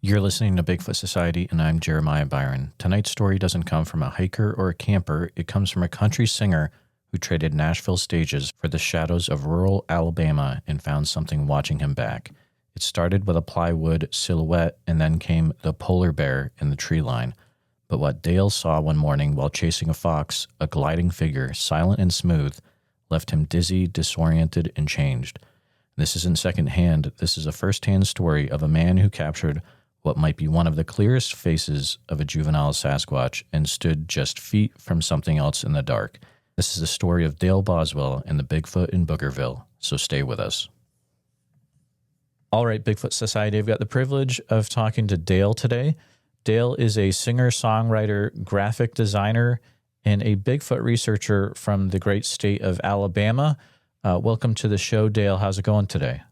You're listening to Bigfoot Society, and I'm Jeremiah Byron. Tonight's story doesn't come from a hiker or a camper. It comes from a country singer who traded Nashville stages for the shadows of rural Alabama and found something watching him back. It started with a plywood silhouette, and then came the polar bear in the tree line. But what Dale saw one morning while chasing a fox, a gliding figure, silent and smooth, left him dizzy, disoriented, and changed. This isn't secondhand. This is a first-hand story of a man who captured what might be one of the clearest faces of a juvenile Sasquatch and stood just feet from something else in the dark. This is the story of Dale Boswell and the Bigfoot in Boogerville, so stay with us. All right, Bigfoot Society, I've got the privilege of talking to Dale today. Dale is a singer-songwriter, graphic designer, and a Bigfoot researcher from the great state of Alabama. Welcome to the show, Dale. How's it going today?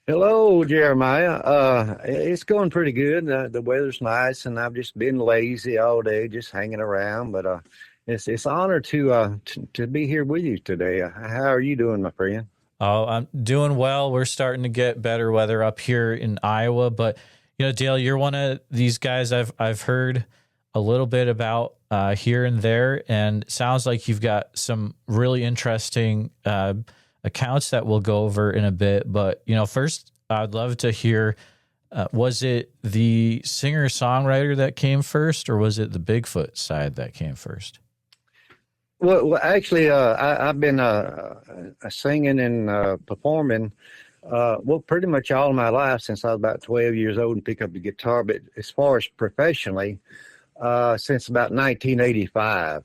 Hello, Jeremiah. It's going pretty good. The weather's nice, and I've just been lazy all day, just hanging around. But it's an honor to be here with you today. How are you doing, my friend? Oh, I'm doing well. We're starting to get better weather up here in Iowa. But you know, Dale, you're one of these guys I've heard a little bit about here and there, and it sounds like you've got some really interesting accounts that we'll go over in a bit. But, you know, first, I'd love to hear, was it the singer-songwriter that came first, or was it the Bigfoot side that came first? Well actually, I've been singing and performing, pretty much all my life since I was about 12 years old and picked up the guitar. But as far as professionally, since about 1985.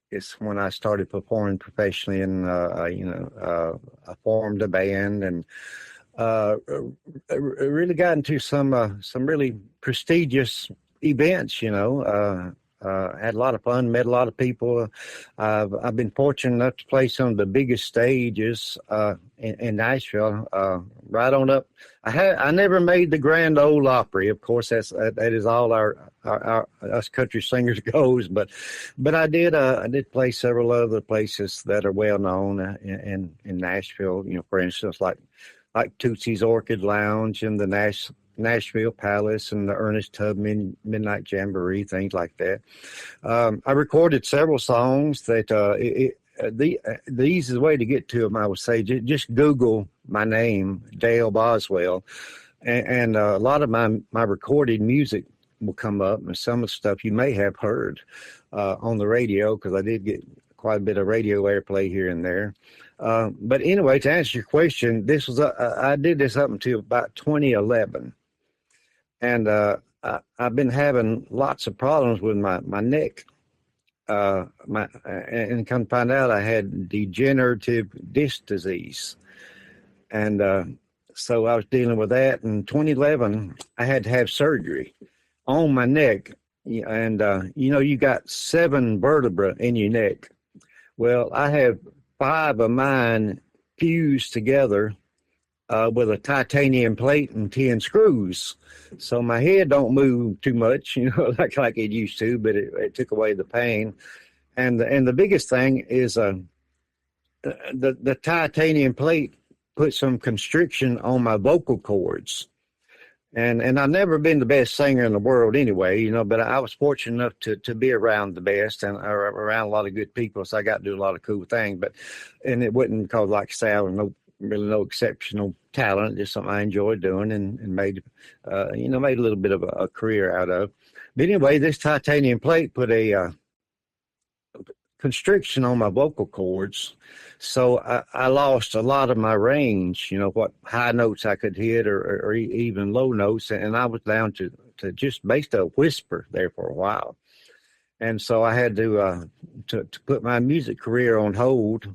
It's when I started performing professionally, and I formed a band and really got into some really prestigious events. Had a lot of fun, met a lot of people. I've been fortunate enough to play some of the biggest stages in Nashville. Right on up. I never made the Grand Ole Opry. Of course, that is all our us country singers goes. But I did play several other places that are well known in Nashville. For instance, like Tootsie's Orchid Lounge and the Nashville Palace and the Ernest Tubman Midnight Jamboree, things like that. I recorded several songs that the easiest way to get to them, I would say, just Google my name, Dale Boswell, and a lot of my recorded music will come up, and some of the stuff you may have heard on the radio, because I did get quite a bit of radio airplay here and there. But anyway, to answer your question, this was I did this up until about 2011. And I've been having lots of problems with my neck. And come to find out I had degenerative disc disease. And so I was dealing with that. In 2011, I had to have surgery on my neck. And, you got 7 vertebrae in your neck. Well, I have 5 of mine fused together with a titanium plate and 10 screws. So my head don't move too much, like it used to, but it took away the pain. And the biggest thing is the titanium plate put some constriction on my vocal cords. And I've never been the best singer in the world anyway, but I was fortunate enough to be around the best and around a lot of good people. So I got to do a lot of cool things, and it wasn't because, like I say, I was no exceptional talent, just something I enjoyed doing and made a little bit of a career out of. But anyway, this titanium plate put a constriction on my vocal cords. So I lost a lot of my range, what high notes I could hit or even low notes. And I was down to just basically a whisper there for a while. And so I had to put my music career on hold.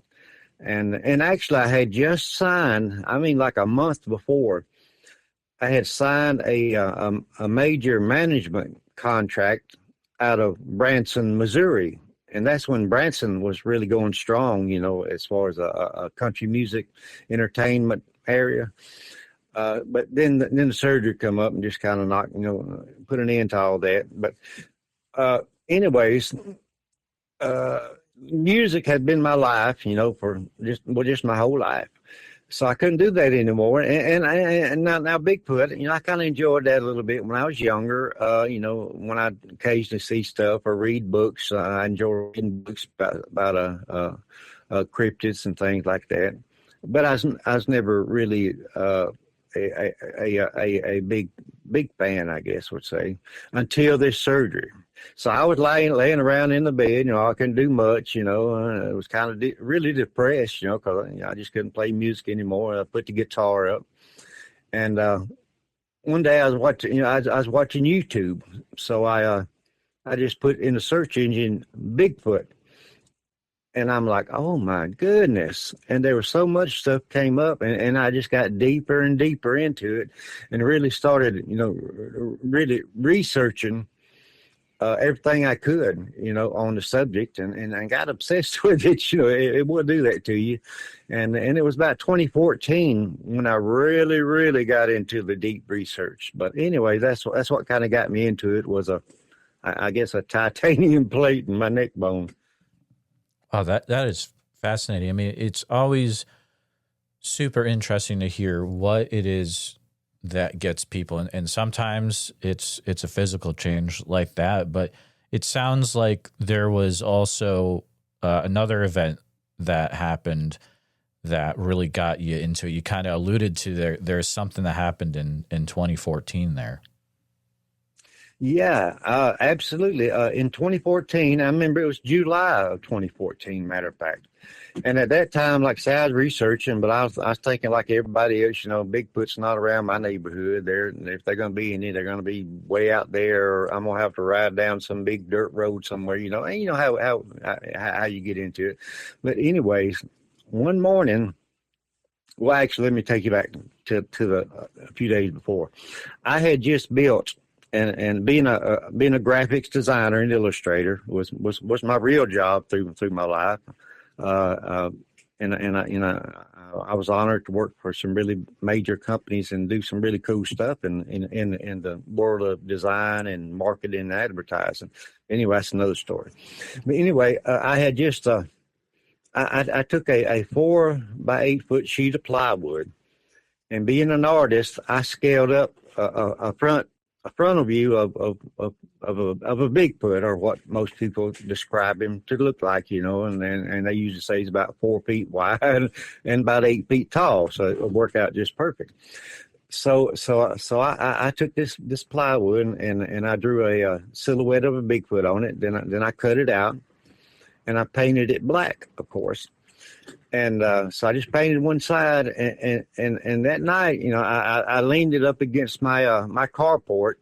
And actually, I had just signed, like a month before, I had signed a major management contract out of Branson, Missouri. And that's when Branson was really going strong, as far as a country music entertainment area. But then the surgery come up and just kind of knocked, put an end to all that. But anyways, music had been my life, for just my whole life. So I couldn't do that anymore. And now Bigfoot, I kind of enjoyed that a little bit when I was younger. When I occasionally see stuff or read books, I enjoy reading books about cryptids and things like that. But I was never really a big fan, I guess would say, until this surgery. So I was laying around in the bed, I couldn't do much, I was kind of really depressed, because I just couldn't play music anymore. I put the guitar up, and one day I was watching, I was watching YouTube, so I just put in the search engine Bigfoot, and I'm like, oh my goodness, and there was so much stuff came up, and I just got deeper and deeper into it, and really started, really researching everything I could, on the subject, and I got obsessed with it. It will do that to you. And it was about 2014 when I really, really got into the deep research. But anyway, that's what kind of got me into it was I guess a titanium plate in my neck bone. Oh, that is fascinating. I mean, it's always super interesting to hear what it is that gets people, and sometimes it's a physical change like that, but it sounds like there was also another event that happened that really got you into it. You kind of alluded to there's something that happened in 2014 there. Yeah, absolutely. In 2014, I remember it was July of 2014, matter of fact. And at that time, like I said, I was researching, but I was thinking like everybody else, Bigfoot's not around my neighborhood. If they're going to be any, they're going to be way out there, or I'm going to have to ride down some big dirt road somewhere, and you know how you get into it. But anyways, one morning, well, actually, let me take you back to a few days before. I had just built, and being a graphics designer and illustrator was my real job through my life. And I was honored to work for some really major companies and do some really cool stuff in the world of design and marketing and advertising. Anyway, that's another story. But anyway, I had just I took a 4x8 foot sheet of plywood, and being an artist, I scaled up a frontal view of a Bigfoot, or what most people describe him to look like, and they usually say he's about 4 feet wide and about 8 feet tall, so it would work out just perfect. So I took this plywood and I drew a silhouette of a Bigfoot on it. Then I cut it out and I painted it black, of course. And so I just painted one side, and that night, I leaned it up against my my carport,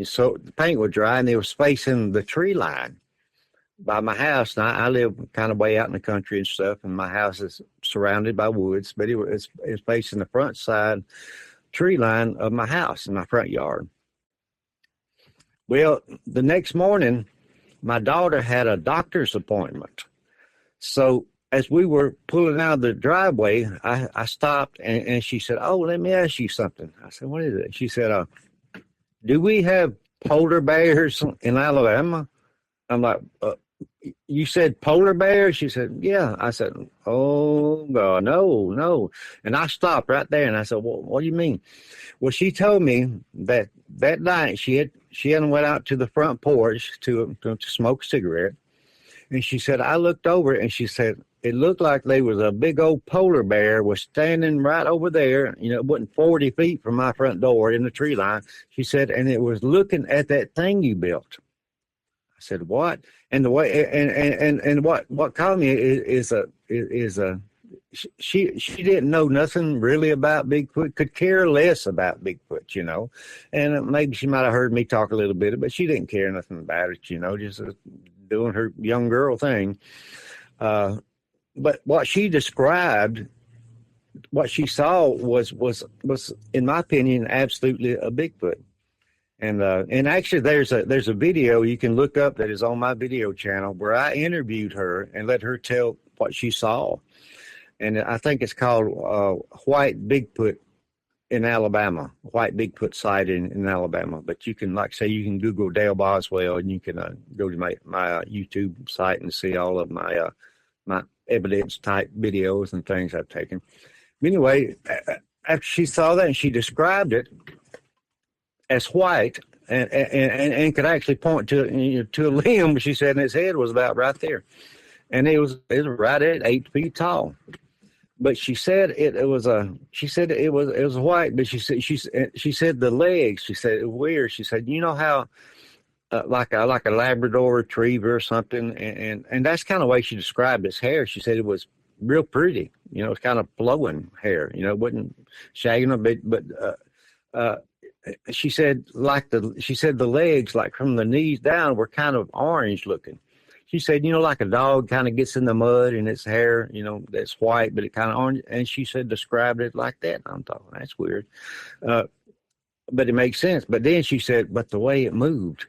so the paint would dry, and it was facing the tree line by my house. Now I live kind of way out in the country and stuff, and my house is surrounded by woods, but it was facing the front side tree line of my house in my front yard. Well, the next morning, my daughter had a doctor's appointment, so as we were pulling out of the driveway, I stopped, and she said, "Oh, let me ask you something." I said, "What is it?" She said, "Do we have polar bears in Alabama?" I'm like, "You said polar bears?" She said, "Yeah." I said, "Oh, God, no." And I stopped right there, and I said, "Well, what do you mean?" Well, she told me that night she hadn't went out to the front porch to smoke a cigarette. And she said, I looked over, and she said, it looked like there was a big old polar bear was standing right over there. It wasn't 40 feet from my front door in the tree line. She said, and it was looking at that thing you built. I said, what? And the way, and what caught me is she didn't know nothing really about Bigfoot, could care less about Bigfoot, and maybe she might have heard me talk a little bit, but she didn't care nothing about it, just doing her young girl thing. But what she described, what she saw was, in my opinion, absolutely a Bigfoot. And actually, there's a video you can look up that is on my video channel where I interviewed her and let her tell what she saw. And I think it's called White Bigfoot in Alabama, White Bigfoot sighting in Alabama. But you can, like say, you can Google Dale Boswell, and you can go to my YouTube site and see all of my my evidence type videos and things I've taken. Anyway, after she saw that and she described it as white and could actually point to a limb, she said, and its head was about right there. And it was right at 8 feet tall. But she said it was white, but she said the legs, she said it was weird. She said, you know how like a Labrador retriever or something, and that's kind of the way she described its hair. She said it was real pretty, it's kind of flowing hair, it wasn't shagging a bit, but she said the legs, like from the knees down, were kind of orange looking. She said, like a dog kind of gets in the mud and its hair, that's white, but it kind of orange. And she said, described it like that. I'm talking, that's weird. But it makes sense. But then she said, but the way it moved,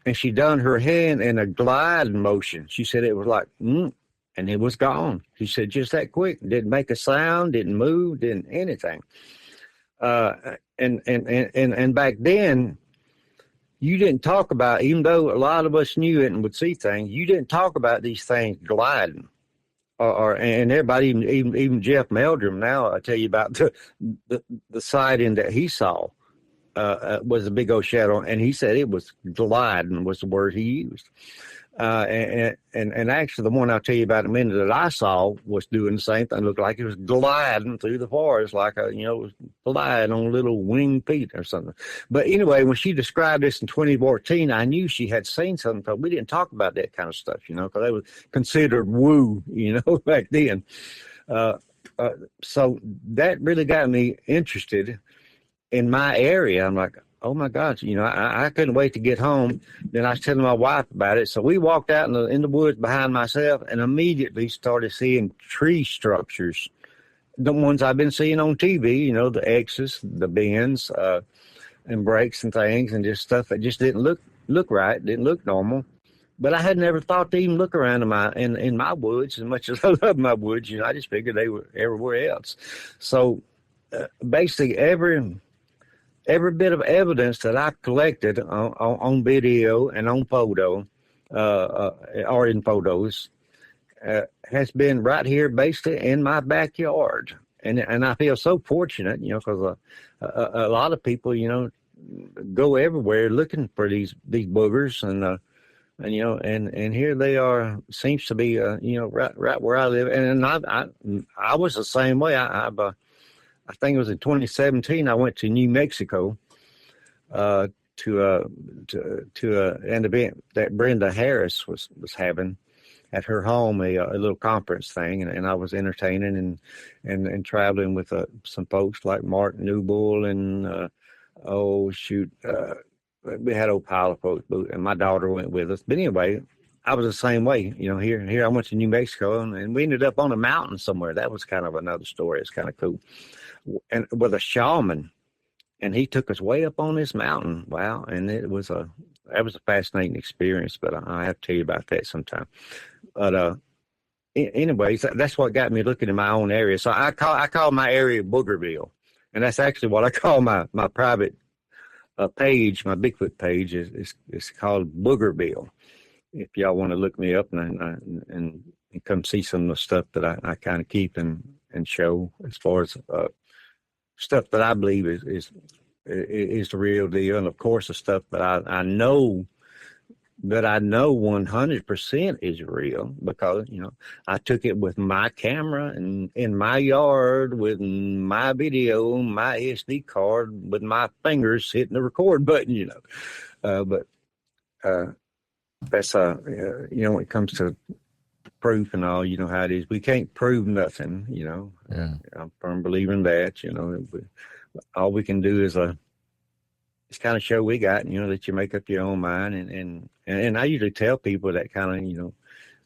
and she done her hand in a glide motion. She said it was like, and it was gone. She said, just that quick. Didn't make a sound, didn't move, didn't anything. And back then, you didn't talk about, even though a lot of us knew it and would see things, you didn't talk about these things gliding. And everybody, even Jeff Meldrum, now I tell you about the sighting that he saw was a big old shadow, and he said it was gliding was the word he used. And actually, the one I'll tell you about in a minute that I saw was doing the same thing. It looked like it was gliding through the forest, like it was gliding on little winged feet or something. But anyway, when she described this in 2014, I knew she had seen something, but we didn't talk about that kind of stuff, because that was considered woo, back then. So that really got me interested in my area. I'm like, oh my gosh, I couldn't wait to get home. Then I was telling my wife about it. So we walked out in the woods behind myself and immediately started seeing tree structures. The ones I've been seeing on TV, the X's, the bends, and breaks and things, and just stuff that just didn't look right, didn't look normal. But I had never thought to even look around in my woods as much as I love my woods. I just figured they were everywhere else. So basically every bit of evidence that I collected on video and on photo, or in photos, has been right here, basically in my backyard. And I feel so fortunate, because a lot of people, go everywhere looking for these boogers, and here they are. Seems to be, right where I live. And I was the same way. I think it was in 2017. I went to New Mexico to an event that Brenda Harris was having at her home, a little conference thing, and I was entertaining and traveling with some folks like Mark Newbull and we had a pile of folks, and my daughter went with us. But anyway, I was the same way. Here I went to New Mexico, and we ended up on a mountain somewhere. That was kind of another story. It's kind of cool. And with a shaman, and he took us way up on this mountain. Wow. And that was a fascinating experience, but I have to tell you about that sometime. But anyways, that's what got me looking in my own area. So I call my area Boogerville, and that's actually what I call my private page. My Bigfoot page is called Boogerville. If y'all want to look me up and come see some of the stuff that I kind of keep and show as far as stuff that I believe is the real deal, and of course the stuff that I know 100% is real, because I took it with my camera and in my yard with my video, my SD card, with my fingers hitting the record button. But that's when it comes to proof and all, how it is. We can't prove nothing, Yeah. I'm a firm believer in that. All we can do is it's kind of show we got, that you make up your own mind. And I usually tell people that kind of,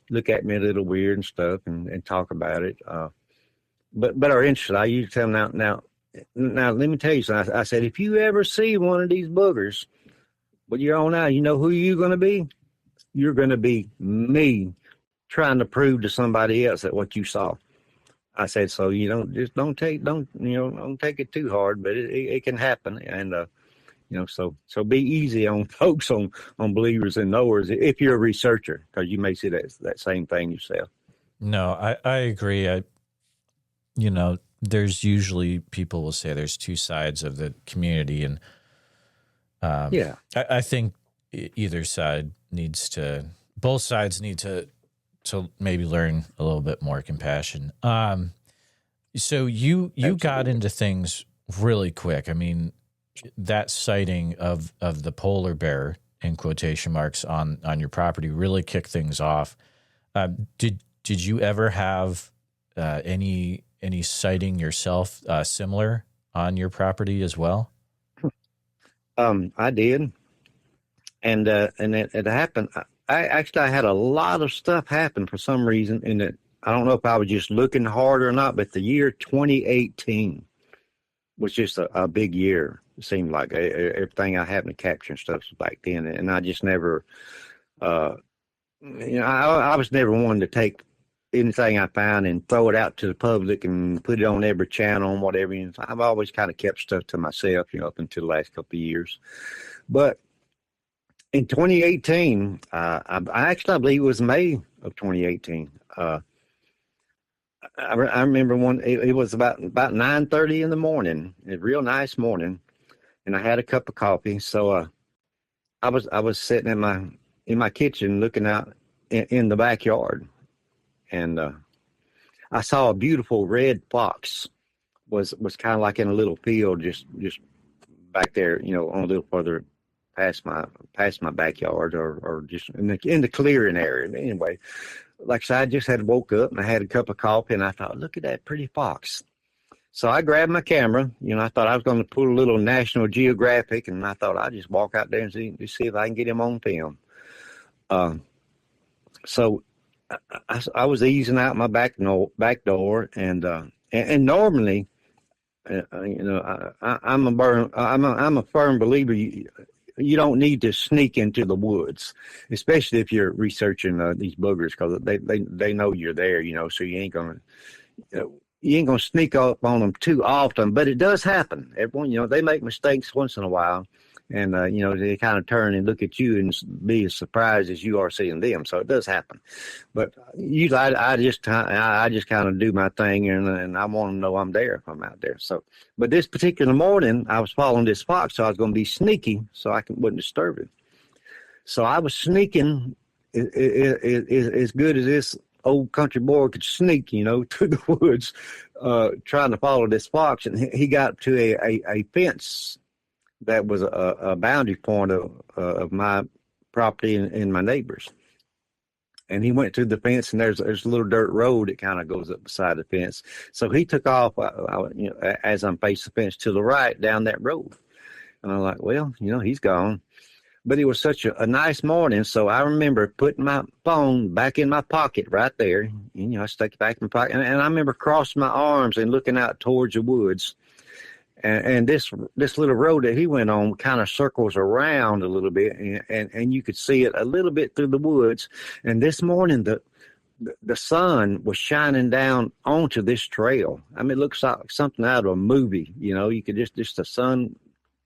look at me a little weird and stuff and talk about it. But are interested. I usually tell them now, let me tell you something. I said, if you ever see one of these boogers, but you're on now, who you're going to be? You're going to be me trying to prove to somebody else that what you saw. I said, so don't take it too hard, but it can happen. And, so be easy on folks, on believers and knowers, if you're a researcher, because you may see that same thing yourself. No, I agree. there's usually people will say there's two sides of the community, and Yeah. I think either side both sides need to maybe learn a little bit more compassion. So you got into things really quick. I mean, that sighting of the polar bear in quotation marks on your property really kicked things off. Did you ever have any sighting yourself similar on your property as well? I did, and it happened. I had a lot of stuff happen for some reason, and I don't know if I was just looking hard or not, but the year 2018 was just a big year. It seemed like everything I happened to capture and stuff was back then, and I just never, I was never one to take anything I found and throw it out to the public and put it on every channel and whatever. And I've always kind of kept stuff to myself, up until the last couple of years. But in 2018, I believe it was May of 2018. I remember it was about 9:30 in the morning, a real nice morning, and I had a cup of coffee. So I was sitting in my kitchen looking out in the backyard, and I saw a beautiful red fox was kind of like in a little field just back there, on a little further past my backyard, or just in the clearing area. Anyway, like I said, I just had woke up and I had a cup of coffee, and I thought, look at that pretty fox. So I grabbed my camera. I thought I was going to pull a little National Geographic, and I thought I'd just walk out there and see if I can get him on film. So I was easing out my back door, and normally, I'm a firm believer. You don't need to sneak into the woods, especially if you're researching these boogers, because they know you're there, so you ain't gonna sneak up on them too often. But it does happen. Everyone, they make mistakes once in a while, and they kind of turn and look at you and be as surprised as you are seeing them. So it does happen. But usually I just kind of do my thing, and I want to know I'm there if I'm out there. So, but this particular morning I was following this fox, so I was going to be sneaky so I wouldn't disturb it. So I was sneaking as good as this old country boy could sneak, through the woods, trying to follow this fox, and he got to a fence that was a boundary point of my property and my neighbors. And he went through the fence, and there's a little dirt road that kind of goes up beside the fence. So he took off, as I'm facing the fence, to the right down that road. And I'm like, well, he's gone. But it was such a nice morning, so I remember putting my phone back in my pocket right there. I stuck it back in my pocket. And I remember crossing my arms and looking out towards the woods. And this little road that he went on kind of circles around a little bit, and you could see it a little bit through the woods. And this morning, the sun was shining down onto this trail. I mean, it looks like something out of a movie. You could just the sun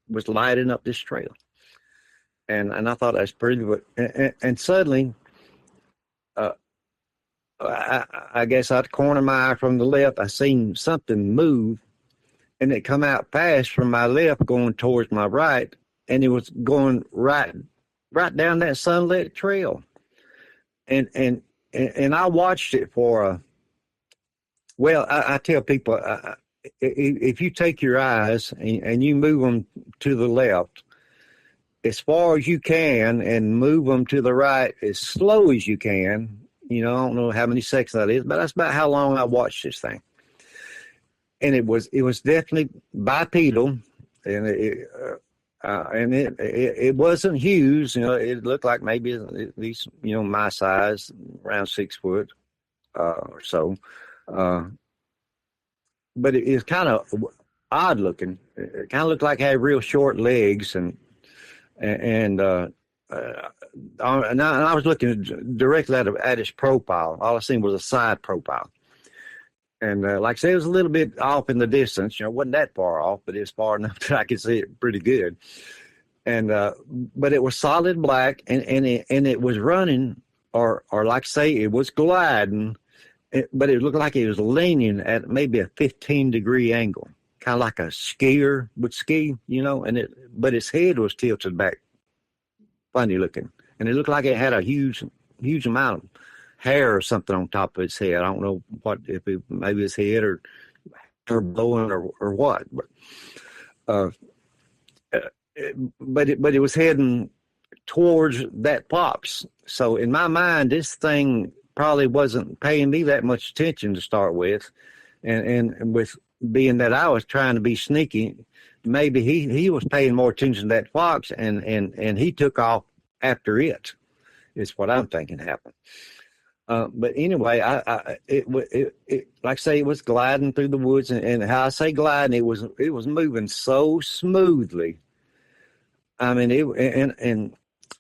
was lighting up this trail, and I thought that's pretty. But and suddenly, I guess out the corner of my eye from the left, I seen something move. And it come out fast from my left going towards my right, and it was going right down that sunlit trail. And I watched it for I tell people, if you take your eyes and you move them to the left as far as you can and move them to the right as slow as you can, I don't know how many seconds that is, but that's about how long I watched this thing. And it was definitely bipedal, and it wasn't huge. It looked like maybe at least my size, around 6 foot or so. But it is kind of odd looking. It kind of looked like it had real short legs, and I was looking directly at its profile. All I seen was a side profile. And like I said, it was a little bit off in the distance. It wasn't that far off, but it was far enough that I could see it pretty good. And but it was solid black, and it was running, or like I say, it was gliding but it looked like it was leaning at maybe a 15-degree angle, kind of like a skier would ski, but its head was tilted back, funny looking. And it looked like it had a huge amount of hair or something on top of its head. I don't know maybe his head or blowing or what, but it was heading towards that pops. So in my mind, this thing probably wasn't paying me that much attention to start with, and with being that I was trying to be sneaky, maybe he was paying more attention to that fox, and he took off after it. Is what I'm thinking happened. But anyway, it like I say, it was gliding through the woods, and how I say gliding, it was moving so smoothly. I mean, and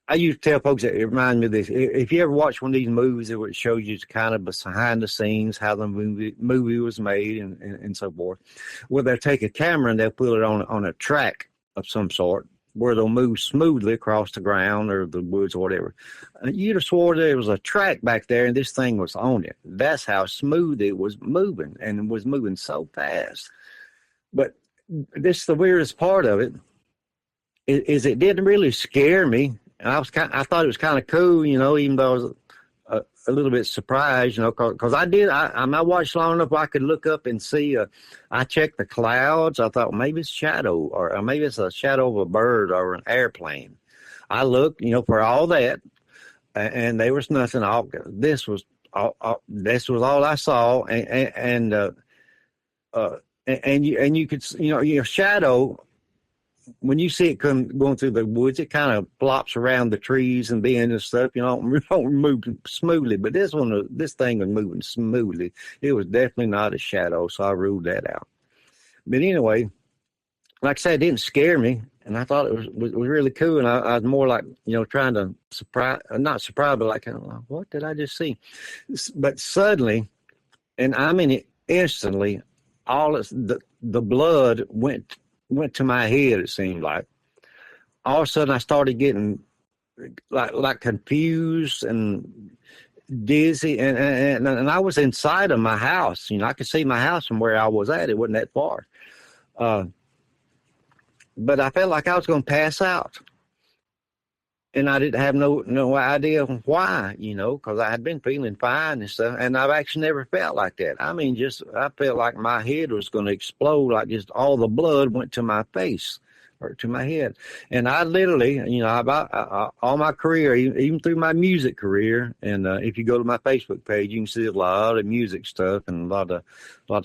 I used to tell folks that it reminded me of this. If you ever watch one of these movies, it shows you kind of behind the scenes how the movie was made and so forth. Well, they'll take a camera and they'll put it on a track of some sort where they'll move smoothly across the ground or the woods or whatever. You'd have swore there was a track back there and this thing was on it. That's how smooth it was moving, and it was moving so fast. But this is the weirdest part of it, is it didn't really scare me. And I thought it was kind of cool, even though I was a little bit surprised, because I watched long enough I could look up and see. I checked the clouds. I thought maybe it's shadow, or maybe it's a shadow of a bird or an airplane. I looked, for all that, and there was nothing. This was all I saw, and you could, your shadow. When you see it going through the woods, it kind of flops around the trees and bends and stuff. Don't move smoothly. But this thing was moving smoothly. It was definitely not a shadow, so I ruled that out. But anyway, like I said, it didn't scare me, and I thought it was really cool. And I was more like, trying to not surprise, but like, what did I just see? But suddenly, and I mean it instantly, the blood went to my head. It seemed like all of a sudden I started getting like confused and dizzy, and I was inside of my house. I could see my house from where I was at. It wasn't that far, but I felt like I was going to pass out, and I didn't have no idea why. Because I had been feeling fine and stuff, and I've actually never felt like that. I mean, I felt like my head was going to explode, like just all the blood went to my face or to my head. And I literally, all my career, even through my music career, and if you go to my Facebook page, you can see a lot of music stuff and a lot of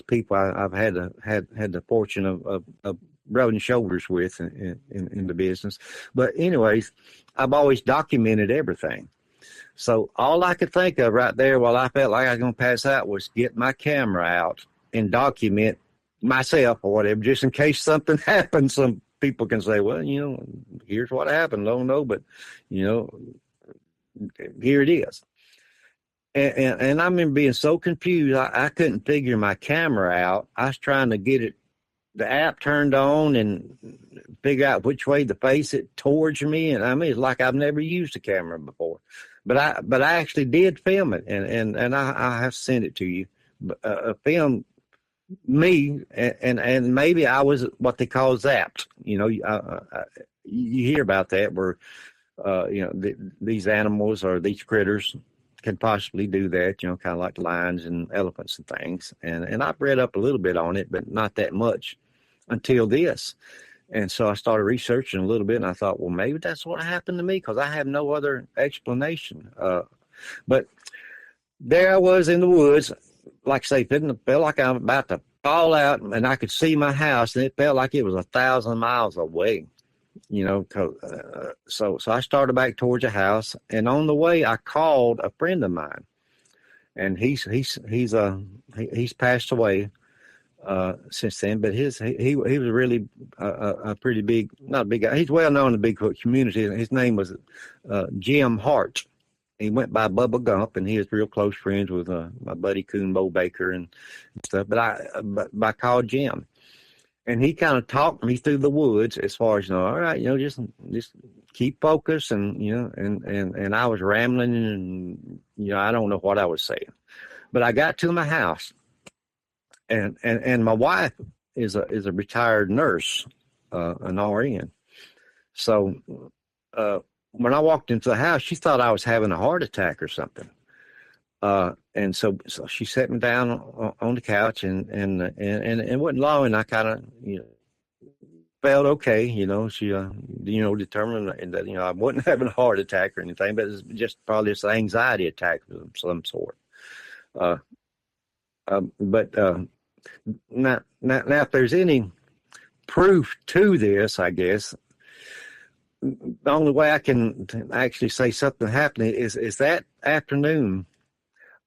people I've had the fortune of rubbing shoulders with in the business. But anyways, I've always documented everything. So all I could think of right there while I felt like I was going to pass out was get my camera out and document myself or whatever, just in case something happened. Some people can say, well, here's what happened. Don't know, but, here it is. And I remember being so confused. I couldn't figure my camera out. I was trying to get the app turned on and figure out which way to face it towards me. And I mean, it's like I've never used a camera before, but I actually did film it, and I have sent it to you. Film me, and maybe I was what they call zapped. You hear about that where, these animals or these critters can possibly do that, kind of like lions and elephants and things. And I've read up a little bit on it, but not that much until this. And so I started researching a little bit, and I thought, well, maybe that's what happened to me, because I have no other explanation. But there I was in the woods, like I say, it felt like I'm about to fall out, and I could see my house, and it felt like it was 1,000 miles away. So I started back towards the house, and on the way I called a friend of mine, and he's passed away since then. But he was really a pretty big, not a big guy. He's well known in the Bigfoot community. His name was Jim Hart. He went by Bubba Gump, and he was real close friends with my buddy Coon Bo Baker and stuff. But I called Jim. And he kind of talked me through the woods as far as, all right, just keep focused. And, and I was rambling, and, I don't know what I was saying. But I got to my house, and my wife is a retired nurse, an RN. So when I walked into the house, she thought I was having a heart attack or something. And so she set me down on the couch, and it wasn't long, and I kind of, felt okay. She, determined that, I wasn't having a heart attack or anything, but it's just probably this anxiety attack of some sort. But now, if there's any proof to this, I guess the only way I can actually say something happened is that afternoon,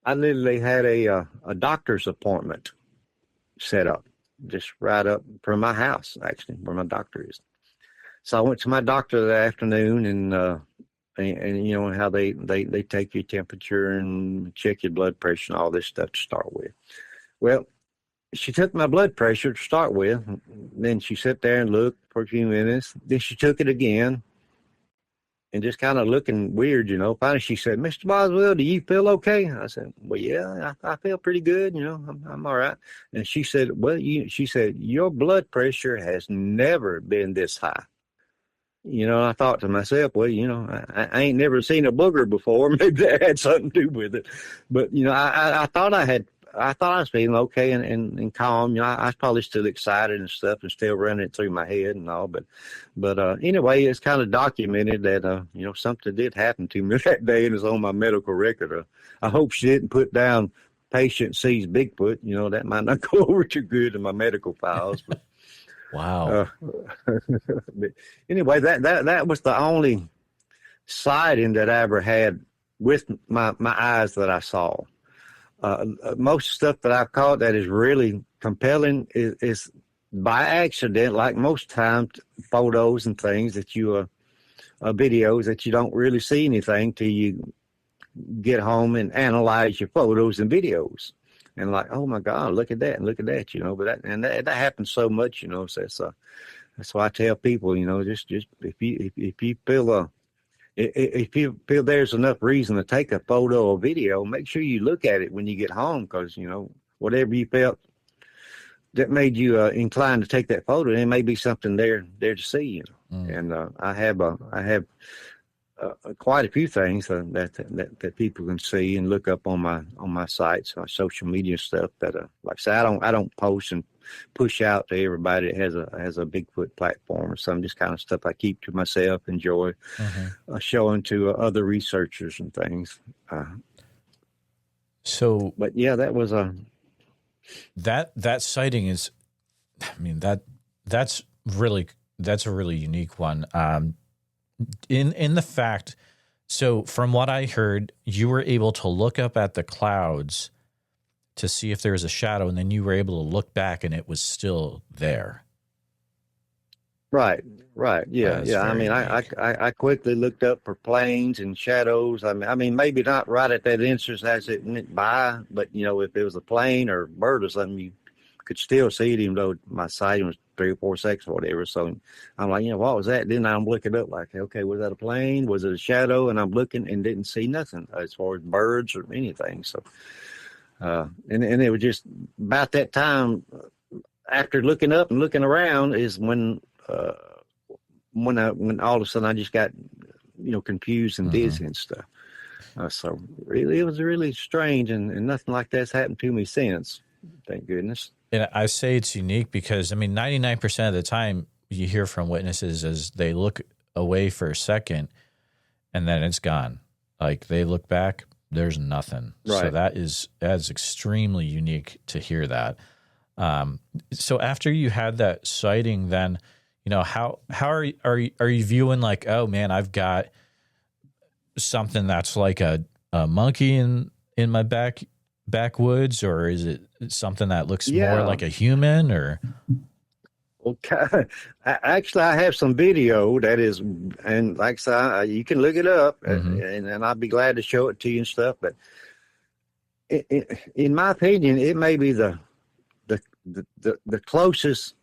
I literally had a doctor's appointment set up, just right up from my house, actually, where my doctor is. So I went to my doctor that afternoon, and how they take your temperature and check your blood pressure and all this stuff to start with. Well, she took my blood pressure to start with. Then she sat there and looked for a few minutes. Then she took it again, and just kind of looking weird, Finally, she said, "Mr. Boswell, do you feel okay?" I said, "Well, yeah, I feel pretty good. I'm all right." And she said, "Well, she said, your blood pressure has never been this high." I thought to myself, well, I ain't never seen a booger before. Maybe that had something to do with it. But, I thought I was feeling okay and calm. I was probably still excited and stuff and still running it through my head and all. But anyway, it's kind of documented that, something did happen to me that day, and it's on my medical record. I hope she didn't put down patient sees Bigfoot. That might not go over too good in my medical files. But, wow. But anyway, that was the only sighting that I ever had with my eyes that I saw. Most stuff that I've caught that is really compelling is by accident, like most times, photos and things that videos that you don't really see anything till you get home and analyze your photos and videos. And like, oh my God, look at that and look at that, But that happens so much, So that's why I tell people, just if you feel if you feel there's enough reason to take a photo or video, make sure you look at it when you get home, because whatever you felt that made you inclined to take that photo, there may be something there to see. And I have quite a few things that people can see and look up on my sites, my social media stuff. That like I say, I don't post and push out to everybody that has a Bigfoot platform or some just kind of stuff I keep to myself, enjoy showing to other researchers and things. But yeah, that was that sighting is, that's a really unique one. In the fact, so from what I heard, you were able to look up at the clouds to see if there was a shadow, and then you were able to look back and it was still there. Right. Yeah. I quickly looked up for planes and shadows. I mean, maybe not right at that instance as it went by, but if it was a plane or bird or something, you could still see it, even though my sighting was 3 or 4 seconds or whatever. So I'm like, what was that? Then I'm looking up like, okay, was that a plane? Was it a shadow? And I'm looking and didn't see nothing as far as birds or anything. So, and it was just about that time after looking up and looking around is when all of a sudden I just got, confused and dizzy and stuff. So really, it was really strange, and nothing like that's happened to me since. Thank goodness. And I say it's unique because 99% of the time you hear from witnesses is they look away for a second and then it's gone. Like they look back, there's nothing. Right. So that's extremely unique to hear that. So after you had that sighting, then, how are you viewing like, oh man, I've got something that's like a monkey in my backwoods, or is it something that looks more like a human? Or okay, actually I have some video that is, and like I say, you can look it up, and I'll be glad to show it to you and stuff. But in my opinion, it may be the closest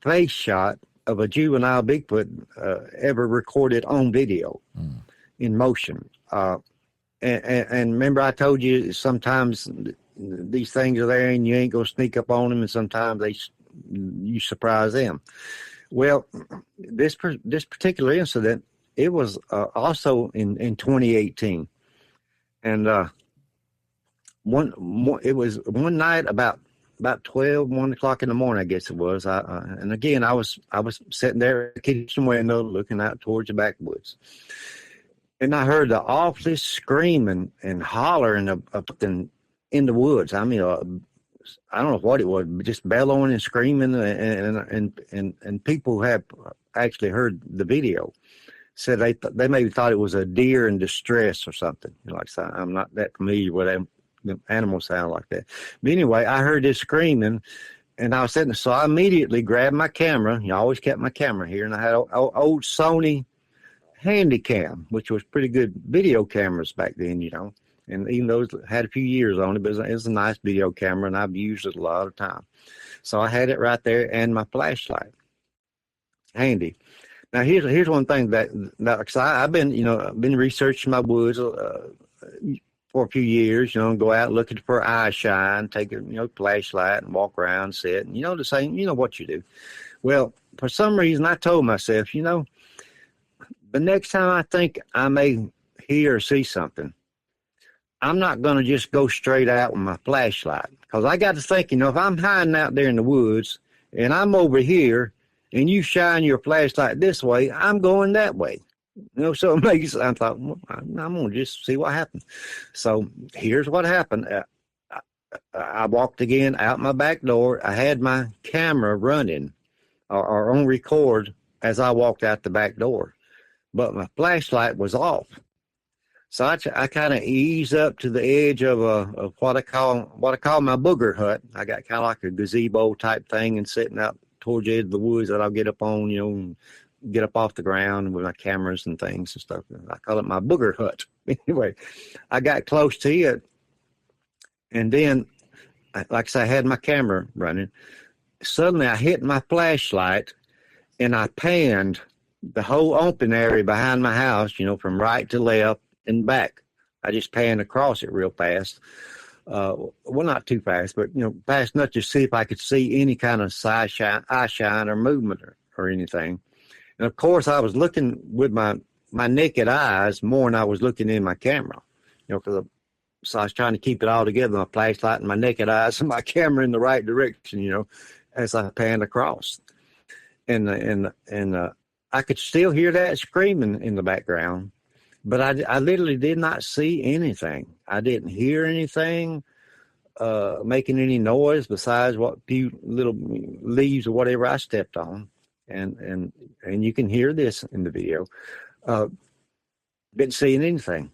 face shot of a juvenile Bigfoot ever recorded on video in motion. And remember, I told you sometimes these things are there and you ain't gonna sneak up on them, and sometimes you surprise them. Well, this particular incident, it was also in 2018, and it was one night about 1 o'clock in the morning, I guess it was. And again, I was sitting there at the kitchen window looking out towards the backwoods, and I heard the awfulest screaming and hollering in the woods. I mean, I don't know what it was, but just bellowing and screaming, and people who have actually heard the video said they maybe thought it was a deer in distress or something. Like I said, I'm not that familiar with them. The animals sound like that. But anyway, I heard this screaming, and I was sitting there, so I immediately grabbed my camera. I always kept my camera here, and I had an old Sony Handycam, which was pretty good video cameras back then, and even though it had a few years on it, but it was a nice video camera, and I've used it a lot of time. So I had it right there and my flashlight handy. Now here's one thing that cause I've been been researching my woods for a few years, and go out looking for eye shine, take a flashlight and walk around, sit, and the same, what you do. Well, for some reason I told myself, the next time I think I may hear or see something, I'm not going to just go straight out with my flashlight, because I got to think, if I'm hiding out there in the woods and I'm over here and you shine your flashlight this way, I'm going that way. So it makes, I thought, well, I'm going to just see what happens. So here's what happened. I walked again out my back door. I had my camera running or on record as I walked out the back door, but my flashlight was off. So I kind of eased up to the edge of what I call my booger hut. I got kind of like a gazebo type thing, and sitting out towards the edge of the woods that I'll get up on, and get up off the ground with my cameras and things and stuff. I call it my booger hut. Anyway, I got close to it, and then, like I said, I had my camera running. Suddenly, I hit my flashlight, and I panned the whole open area behind my house, from right to left and back. I just panned across it real fast. Well, not too fast, but fast enough to see if I could see any kind of eye shine or movement or anything. And of course, I was looking with my naked eyes more than I was looking in my camera, so I was trying to keep it all together, my flashlight and my naked eyes and my camera in the right direction, as I panned across. And I could still hear that screaming in the background, but I literally did not see anything. I didn't hear anything making any noise besides what few little leaves or whatever I stepped on. And you can hear this in the video. Didn't see anything.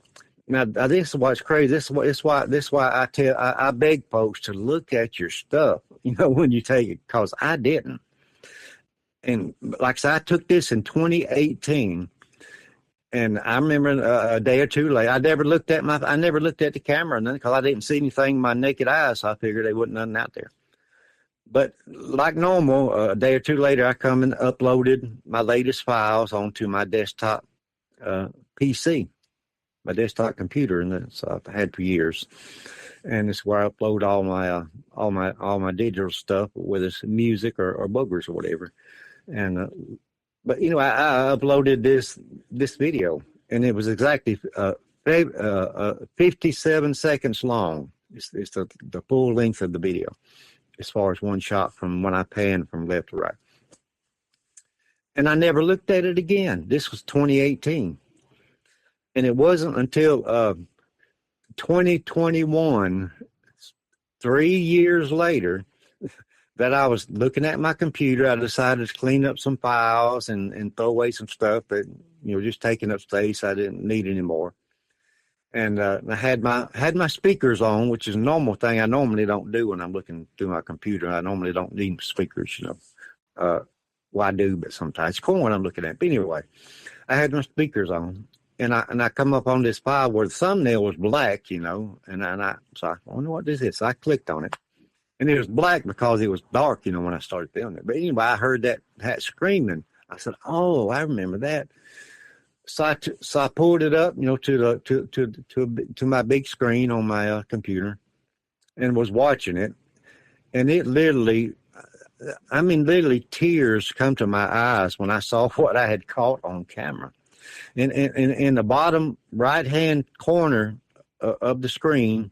Now this is what's crazy. This is why I beg folks to look at your stuff, when you take it, because I didn't. And like I said, I took this in 2018, and I remember a day or two later, I never looked at the camera because I didn't see anything with my naked eyes. So I figured there wasn't nothing out there. But like normal, a day or two later, I come and uploaded my latest files onto my desktop PC, my desktop computer, and that's I've had for years. And it's where I upload all my digital stuff, whether it's music or boogers or whatever. And but I uploaded this video, and it was exactly 57 seconds long. It's the full length of the video, as far as one shot from when I panned from left to right. And I never looked at it again. This was 2018. And it wasn't until 2021, 3 years later, that I was looking at my computer. I decided to clean up some files and throw away some stuff that, just taking up space I didn't need anymore. And I had my speakers on, which is a normal thing I normally don't do when I'm looking through my computer. I normally don't need speakers, Well, I do, but sometimes it's cool when I'm looking at it. But anyway, I had my speakers on, and I come up on this file where the thumbnail was black, so I wonder what this is. So I clicked on it, and it was black because it was dark, when I started filming it. But anyway, I heard that screaming. I said, "Oh, I remember that." So I pulled it up, to my big screen on my computer, and was watching it, and it literally, I mean, literally tears come to my eyes when I saw what I had caught on camera. In the bottom right-hand corner of the screen,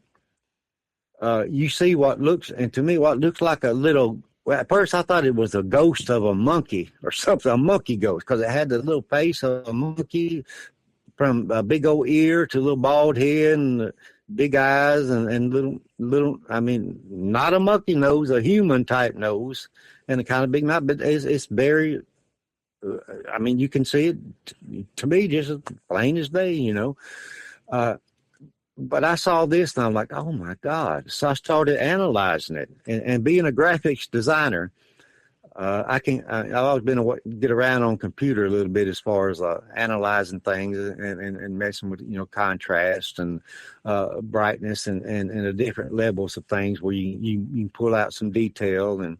you see what looks, and to me, what looks like a little, well, at first I thought it was a ghost of a monkey or something, a monkey ghost, because it had the little face of a monkey from a big old ear to a little bald head and big eyes and little, I mean, not a monkey nose, a human type nose, and a kind of big mouth, but it's very, I mean, you can see it to me just as plain as day, you know. But I saw this and I'm like, oh my God. So I started analyzing it. And being a graphics designer, I've always been get around on computer a little bit as far as analyzing things and messing with, you know, contrast and brightness and the different levels of things where you can pull out some detail and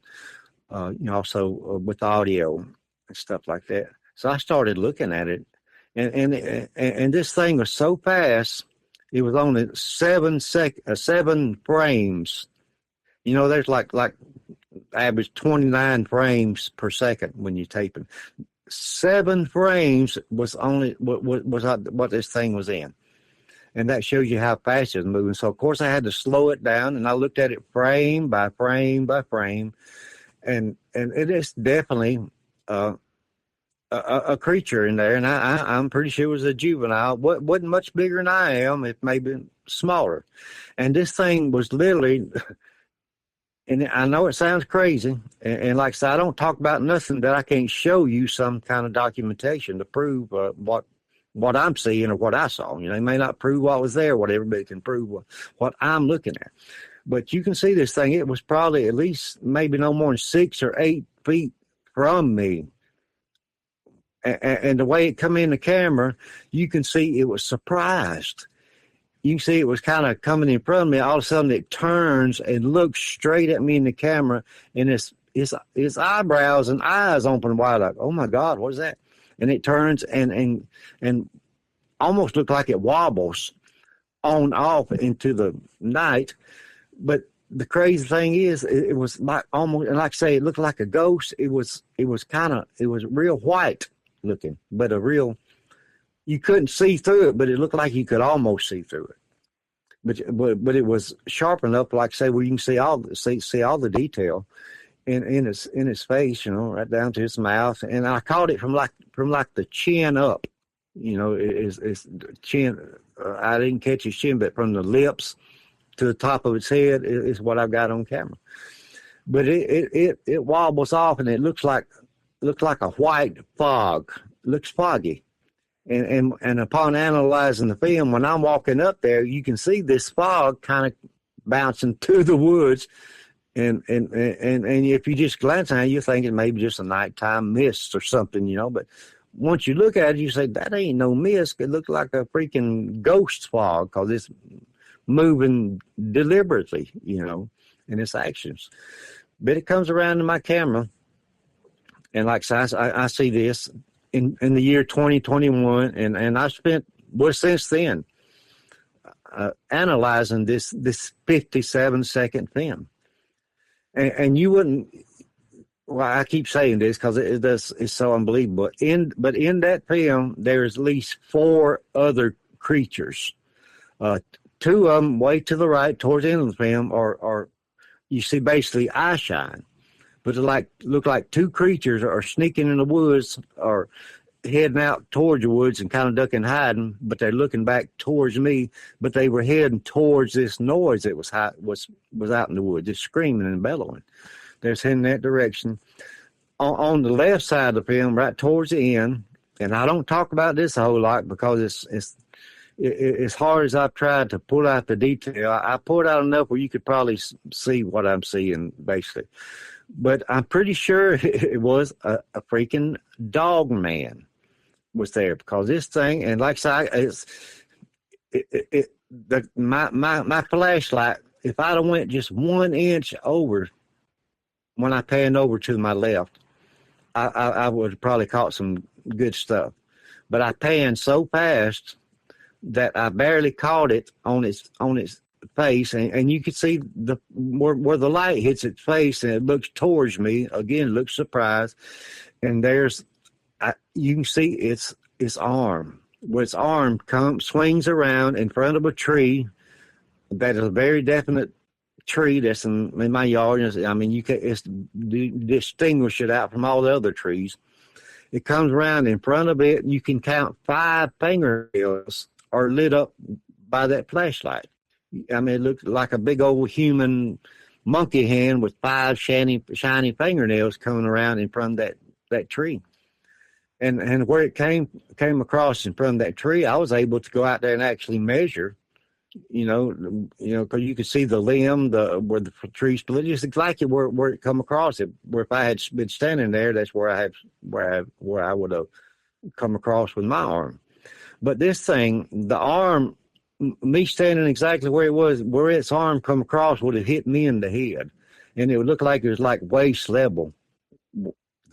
you know, also with audio and stuff like that. So I started looking at it, and this thing was so fast. It was only 7 frames. You know, there's like average 29 frames per second when you're taping. 7 frames was only what this thing was in, and that shows you how fast it's moving. So of course I had to slow it down, and I looked at it frame by frame by frame, and it is definitely a creature in there, and I'm pretty sure it was a juvenile. Wasn't much bigger than I am, it may be smaller. And this thing was literally, and I know it sounds crazy, and like I said, I don't talk about nothing that I can't show you some kind of documentation to prove what I'm seeing or what I saw. You know, it may not prove what was there, whatever, but it can prove what I'm looking at. But you can see this thing, it was probably at least maybe no more than 6 or 8 feet from me. And the way it come in the camera, you can see it was surprised. You can see it was kind of coming in front of me. All of a sudden, it turns and looks straight at me in the camera, and its eyebrows and eyes open wide, like, oh my God, what is that? And it turns and almost looked like it wobbles on off into the night. But the crazy thing is, it was like almost, and like I say, it looked like a ghost. It was real white looking, but you couldn't see through it, but it looked like you could almost see through it. But it was sharp enough, like I say, where you can see all the detail in his face, you know, right down to his mouth. And I caught it from like the chin up, you know, his chin. I didn't catch his chin, but from the lips to the top of its head is what I've got on camera. But it wobbles off, and it looks like a white fog. Looks foggy. And upon analyzing the film, when I'm walking up there, you can see this fog kind of bouncing to the woods. And if you just glance at it, you think it may be just a nighttime mist or something, you know. But once you look at it, you say, that ain't no mist. It looks like a freaking ghost fog, because it's moving deliberately, you know, in its actions. But it comes around to my camera, and like I see this in the year 2021, and I spent, well, since then, analyzing this 57-second film. And you wouldn't, well, I keep saying this because it's so unbelievable. But in that film, there's at least 4 other creatures. 2 of them way to the right towards the end of the film are you see basically eye shine. But they look like 2 creatures are sneaking in the woods or heading out towards the woods and kind of ducking, hiding, but they're looking back towards me. But they were heading towards this noise that was out in the woods, just screaming and bellowing. They're heading that direction. On the left side of the film, right towards the end, and I don't talk about this a whole lot because it's as hard as I've tried to pull out the detail. I pulled out enough where you could probably see what I'm seeing, basically. But I'm pretty sure it was a freaking Dogman was there, because this thing, and like I say, my flashlight, if I'd have went just 1 inch over when I panned over to my left, I would have probably caught some good stuff. But I panned so fast that I barely caught it on its face, and you could see the where the light hits its face, and it looks towards me again. Looks surprised, and you can see its arm. Where its arm swings around in front of a tree that is a very definite tree that's in my yard. I mean, you can distinguish it out from all the other trees. It comes around in front of it. You can count 5 fingernails are lit up by that flashlight. I mean, it looks like a big old human monkey hand with 5 shiny fingernails coming around in front of that tree. And where it came across in front of that tree, I was able to go out there and actually measure, because you could see the limb, where the tree split, just exactly where it come across it. Where if I had been standing there, that's where I would have come across with my arm. But this thing, the arm, me standing exactly where it was, where its arm come across would have hit me in the head, and it would look like it was like waist level.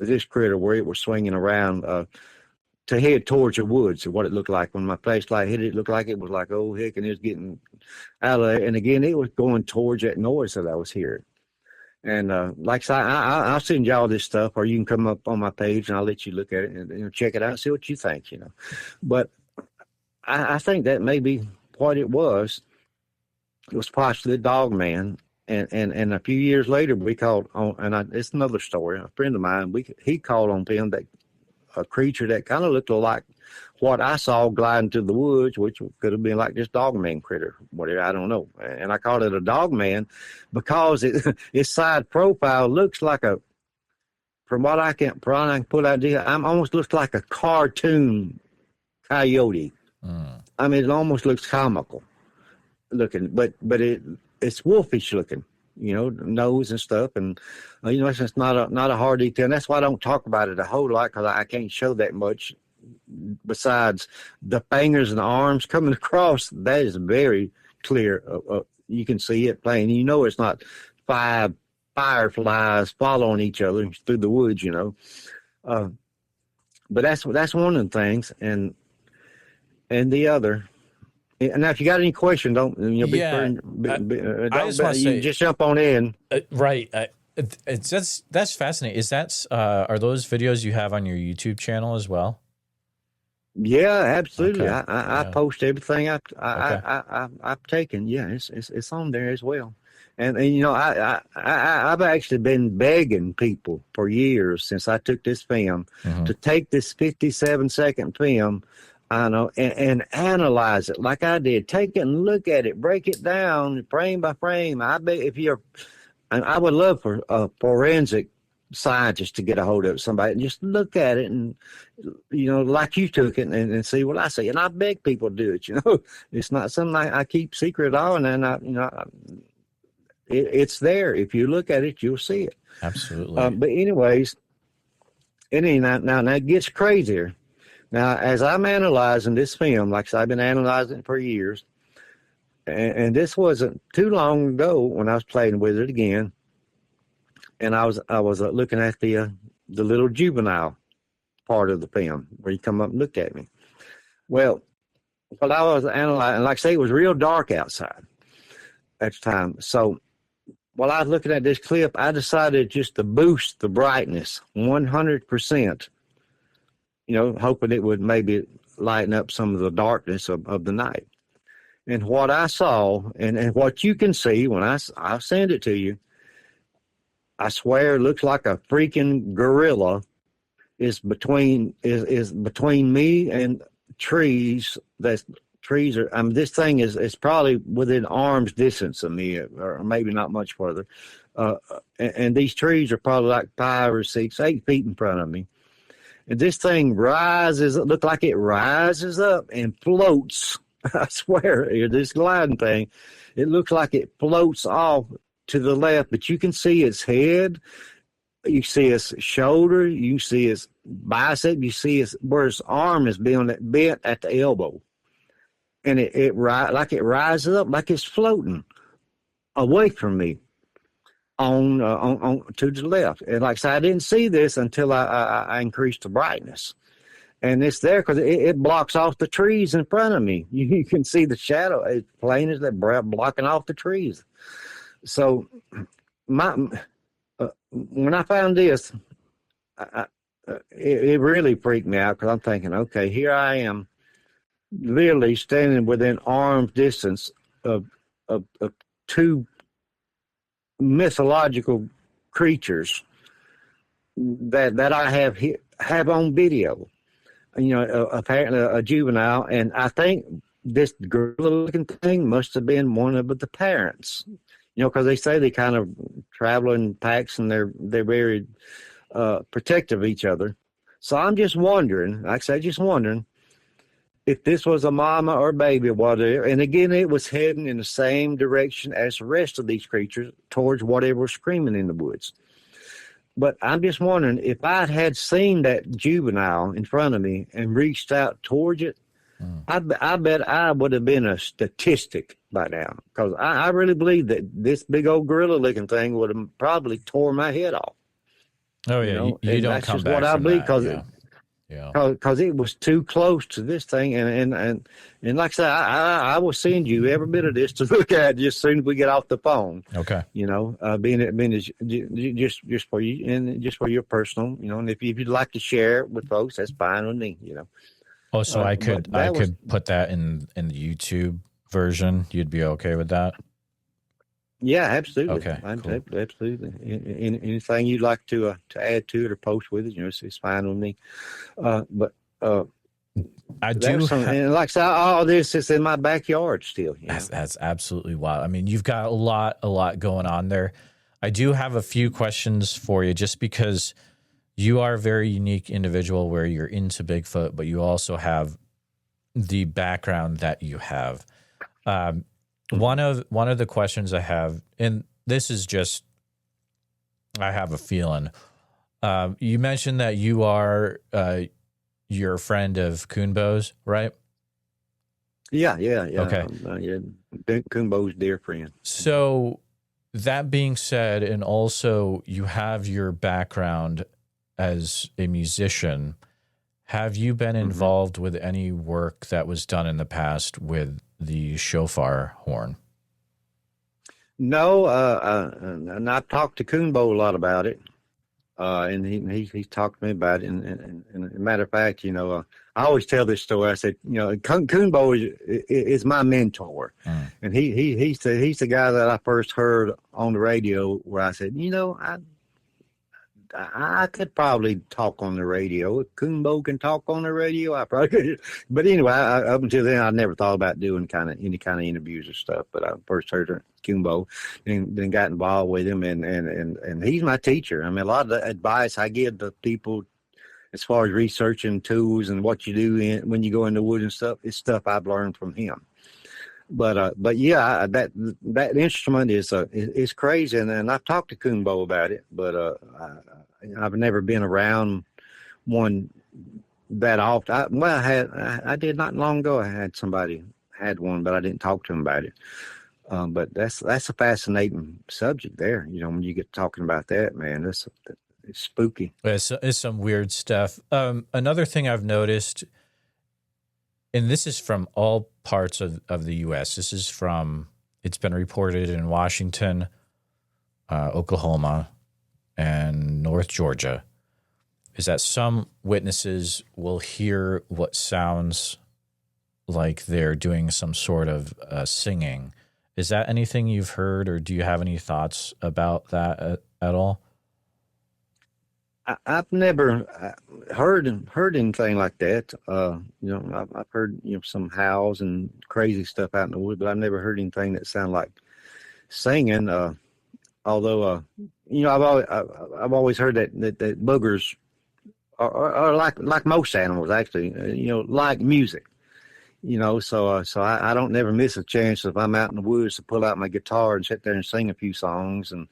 This critter where it was swinging around to head towards the woods. What it looked like when my flashlight hit it, looked like it was like, oh heck, and it was getting out of there. And again, it was going towards that noise that I was hearing. And like I said, I'll send y'all this stuff, or you can come up on my page and I'll let you look at it and check it out and see what you think. But I think that may be what it was. It was possibly a Dogman. And a few years later, we called on, and it's another story. A friend of mine, he called on him that a creature that kind of looked like what I saw gliding through the woods, which could have been like this Dogman critter, whatever, I don't know. And I called it a Dogman because its side profile looks like from what I can put out there, almost looks like a cartoon coyote. I mean, it almost looks comical looking, but it's wolfish looking, nose and stuff. And, it's just not a hard detail. And that's why I don't talk about it a whole lot, because I can't show that much besides the fingers and the arms coming across. That is very clear. You can see it plain. It's not 5 fireflies following each other through the woods, But that's one of the things. And the other, and now, if you got any questions, don't you just jump on in. Right. That's fascinating. Are those videos you have on your YouTube channel as well? Yeah, absolutely. Okay. I post everything I've taken. Yeah, it's on there as well. And I've actually been begging people for years since I took this film to take this 57-second film. I know, and analyze it like I did. Take it and look at it, break it down frame by frame. I bet I would love for a forensic scientist to get a hold of somebody and just look at it and, like you took it and see what I see. And I beg people to do it. It's not something I keep secret on, and it's there. If you look at it, you'll see it. Absolutely. But anyways, now it gets crazier. Now, as I'm analyzing this film, like I said, I've been analyzing it for years, and this wasn't too long ago when I was playing with it again, and I was looking at the little juvenile part of the film where you come up and look at me. Well, while I was analyzing, like I say, it was real dark outside at the time. So while I was looking at this clip, I decided just to boost the brightness 100%. Hoping it would maybe lighten up some of the darkness of the night. And what I saw, and what you can see when I'll send it to you, I swear it looks like a freaking gorilla is between me and trees. This thing is probably within arm's distance of me, or maybe not much further. And these trees are probably like 5 or 6, 8 feet in front of me. And this thing look like it rises up and floats. I swear, this gliding thing, it looks like it floats off to the left, but you can see its head, you see its shoulder, you see its bicep, you see where its arm is bent at the elbow. And it rises up like it's floating away from me. On to the left, and like I said, I didn't see this until I increased the brightness, and it's there because it blocks off the trees in front of me. You can see the shadow as plain as that, blocking off the trees. So when I found this, it really freaked me out because I'm thinking, okay, here I am, literally standing within arm's distance of two mythological creatures that I have on video. Apparently a juvenile, and I think this gorilla-looking thing must have been one of the parents. Because they say they kind of travel in packs and they're very protective of each other. So I'm just wondering, like I said, if this was a mama or baby or whatever. And again, it was heading in the same direction as the rest of these creatures, towards whatever was screaming in the woods. But I'm just wondering if I had seen that juvenile in front of me and reached out towards it, I bet I would have been a statistic by now, because I really believe that this big old gorilla-looking thing would have probably tore my head off. Oh yeah, you don't come back from that. Because it was too close to this thing, and like I said, I will send you every bit of this to look at just as soon as we get off the phone. Okay. Being just for you and just for your personal, and if you'd like to share it with folks, that's fine with me. Oh, so I could put that in the YouTube version. You'd be okay with that? Yeah, absolutely. Okay, cool. Absolutely. Anything you'd like to add to it or post with it, it's fine with me. But I do. And like I said, all this is in my backyard still. That's absolutely wild. I mean, you've got a lot going on there. I do have a few questions for you, just because you are a very unique individual where you're into Bigfoot, but you also have the background that you have. One of the questions I have, and this is just, I have a feeling. You mentioned that you are you're a friend of Coonbo's, right? Yeah. Okay. Coonbo's dear friend. So that being said, and also you have your background as a musician, have you been involved with any work that was done in the past with the shofar horn? No, and I talked to Coonbo a lot about it, and he talked to me about it. And as a matter of fact, I always tell this story. I said, Coonbo is my mentor, and he's the guy that I first heard on the radio where I said, I could probably talk on the radio. If Coonbo can talk on the radio, I probably could. But anyway, up until then, I never thought about doing any kind of interviews or stuff. But I first heard Coonbo, and then got involved with him, and he's my teacher. I mean, a lot of the advice I give to people as far as researching tools and what you do when you go in the woods and stuff, is stuff I've learned from him. But yeah, that instrument is crazy, and I've talked to Coonbo about it, but I've never been around one that often. I did not long ago. I had somebody had one, but I didn't talk to him about it. But that's a fascinating subject there. When you get talking about that, man, it's spooky. It's some weird stuff. Another thing I've noticed, and this is from all parts of the U.S. It's been reported in Washington, Oklahoma, and North Georgia, is that some witnesses will hear what sounds like they're doing some sort of singing. Is that anything you've heard, or do you have any thoughts about that at all? I've never heard anything like that. I've heard some howls and crazy stuff out in the woods, but I've never heard anything that sounded like singing. Although I've always heard that boogers are like most animals, actually. Like music. So I don't never miss a chance if I'm out in the woods to pull out my guitar and sit there and sing a few songs, and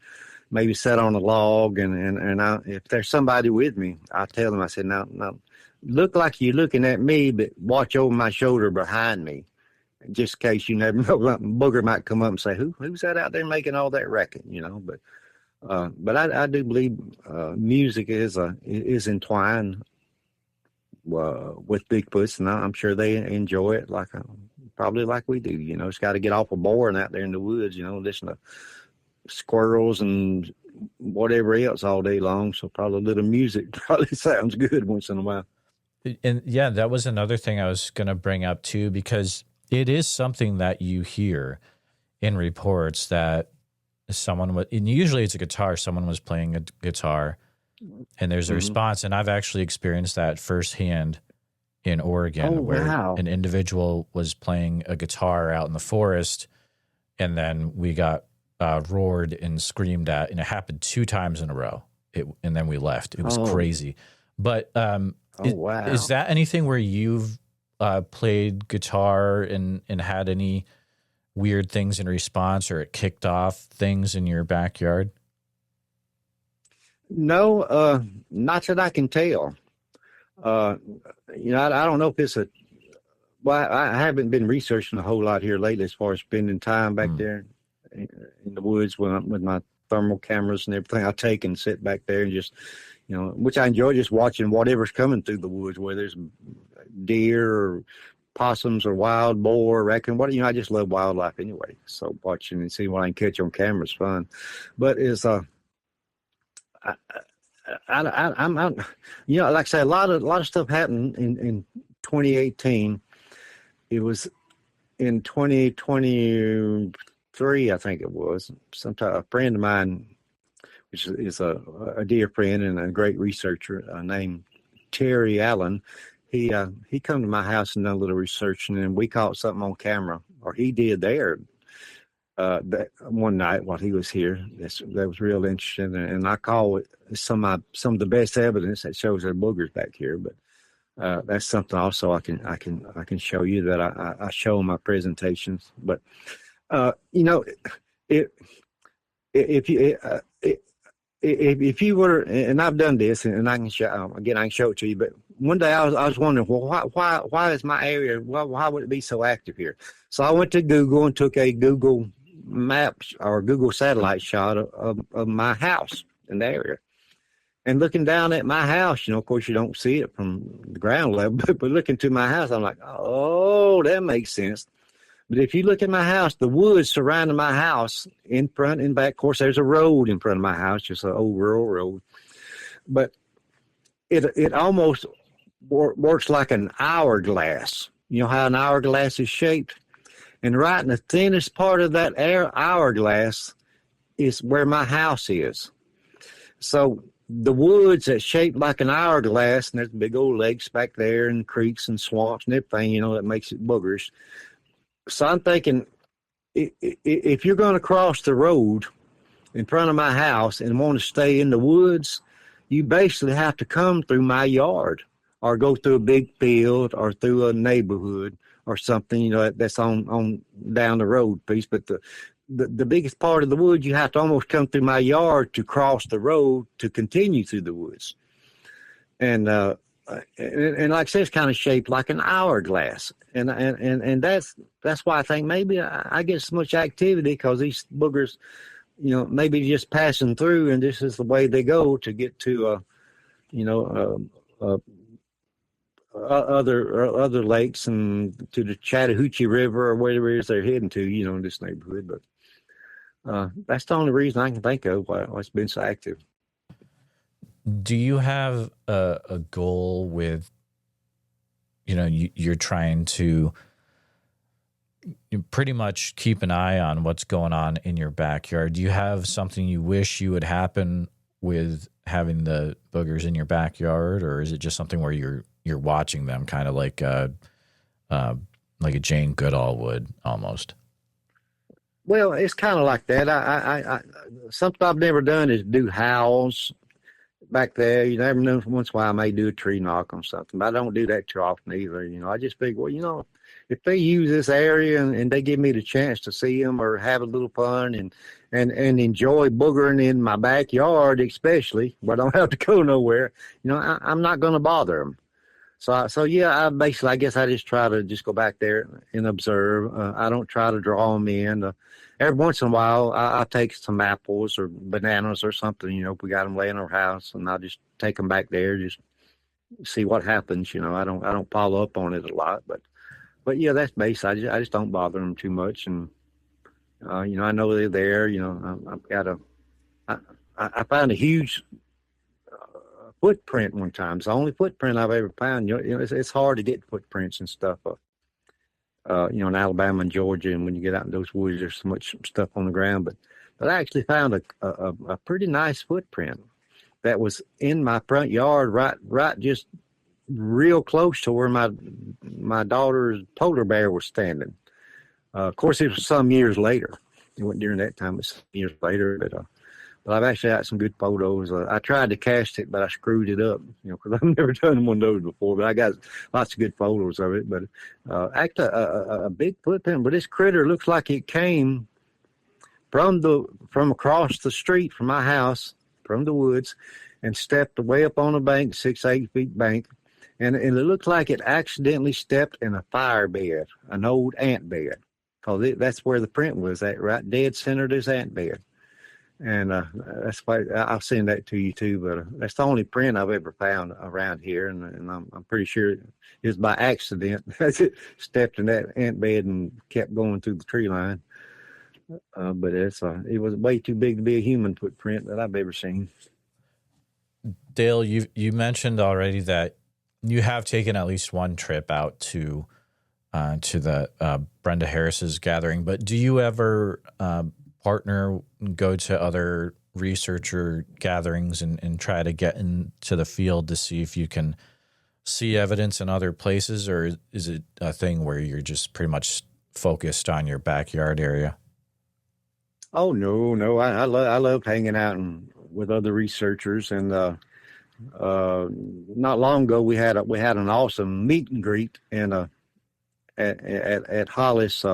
maybe sit on a log, and if there's somebody with me, I tell them, I said, now look like you're looking at me, but watch over my shoulder behind me, just in case you never know, booger might come up and say, who's that out there making all that racket, But I do believe music is entwined with Bigfoots, and I'm sure they enjoy it probably like we do. It's got to get off a board out there in the woods. Listen to squirrels and whatever else all day long. So probably a little music probably sounds good once in a while. And yeah, that was another thing I was going to bring up too, because it is something that you hear in reports that someone was, and usually it's a guitar, someone was playing a guitar and there's a response. And I've actually experienced that firsthand in Oregon, where an individual was playing a guitar out in the forest, and then we got roared and screamed at, and it happened 2 times in a row. And then we left. It was crazy. But is that anything where you've played guitar and had any weird things in response, or it kicked off things in your backyard? No, not that I can tell. I don't know if it's I haven't been researching a whole lot here lately as far as spending time back there in the woods with my thermal cameras and everything. I take and sit back there and just, which I enjoy, just watching whatever's coming through the woods, whether it's deer or possums or wild boar, raccoon, I just love wildlife anyway. So watching and seeing what I can catch on camera is fun. But it's, I'm like I say, a lot of stuff happened in 2018. It was in 2023, I think it was. Sometime a friend of mine, which is a dear friend and a great researcher, named Terry Allen. He come to my house and done a little research, and then we caught something on camera, or he did there. That one night while he was here, that was real interesting, and I call it some of the best evidence that shows there are boogers back here. But that's something also I can show you that I show in my presentations. But if you were, and I've done this, and I can show I can show it to you. But one day I was wondering, well, why is my area? Why would it be so active here? So I went to Google and took a Google Maps or Google satellite shot of my house in the area. And looking down at my house, of course, you don't see it from the ground level, but looking to my house, I'm like, oh, that makes sense. But if you look at my house, the woods surrounding my house, in front and back, of course, there's a road in front of my house, just an old rural road. But it almost works like an hourglass. You know how an hourglass is shaped? And right in the thinnest part of that hourglass is where my house is. So the woods that's shaped like an hourglass, and there's big old lakes back there and creeks and swamps and everything, that makes it boogers. So I'm thinking, if you're going to cross the road in front of my house and want to stay in the woods, you basically have to come through my yard or go through a big field or through a neighborhood or something, that's on down the road piece. But the biggest part of the woods, you have to almost come through my yard to cross the road to continue through the woods. And like I said, it's kind of shaped like an hourglass. And that's why I think maybe I get so much activity, because these boogers, maybe just passing through, and this is the way they go to get to, other lakes and to the Chattahoochee River or whatever it is they're heading to, in this neighborhood. But that's the only reason I can think of why it's been so active. Do you have a goal with, you're trying to pretty much keep an eye on what's going on in your backyard? Do you have something you wish you would happen with having the boogers in your backyard, or is it just something where you're watching them, kind of like a Jane Goodall would almost? Well, it's kind of like that. I something I've never done is do howls back there. You never know, once in a while I may do a tree knock on something, but I don't do that too often either. I just figure, well, if they use this area and they give me the chance to see them or have a little fun and enjoy boogering in my backyard, especially where I don't have to go nowhere, I'm not going to bother them. So yeah, I guess I just try to just go back there and observe. I don't try to draw them in. Every once in a while, I take some apples or bananas or something, if we got them laying in our house, and I'll just take them back there, just see what happens. I don't follow up on it a lot, but yeah, that's base. I just don't bother them too much, and I know they're there. I've got I, I found a huge footprint one time. It's the only footprint I've ever found. It's hard to get footprints and stuff. In Alabama and Georgia, and when you get out in those woods, there's so much stuff on the ground. But I actually found a pretty nice footprint that was in my front yard, right, just real close to where my daughter's polar bear was standing. Of course, it was some years later. It wasn't during that time; it was some years later. But I've actually got some good photos. I tried to cast it, but I screwed it up, because I've never done one of those before. But I got lots of good photos of it. But actually, a big footprint. But this critter looks like it came from across the street from my house, from the woods, and stepped way up on a bank, 6-8 feet bank. And it looked like it accidentally stepped in a fire bed, an old ant bed. Because that's where the print was, at right dead center of this ant bed. And that's why I'll send that to you too. But that's the only print I've ever found around here, and I'm pretty sure it was by accident. It stepped in that ant bed and kept going through the tree line. But it was way too big to be a human footprint that I've ever seen. Dale, you mentioned already that you have taken at least one trip out to the Brenda Harris's gathering, but do you ever partner, go to other researcher gatherings and try to get into the field to see if you can see evidence in other places, or is it a thing where you're just pretty much focused on your backyard area? Oh no, I love hanging out with other researchers, and not long ago we had an awesome meet and greet at Hollis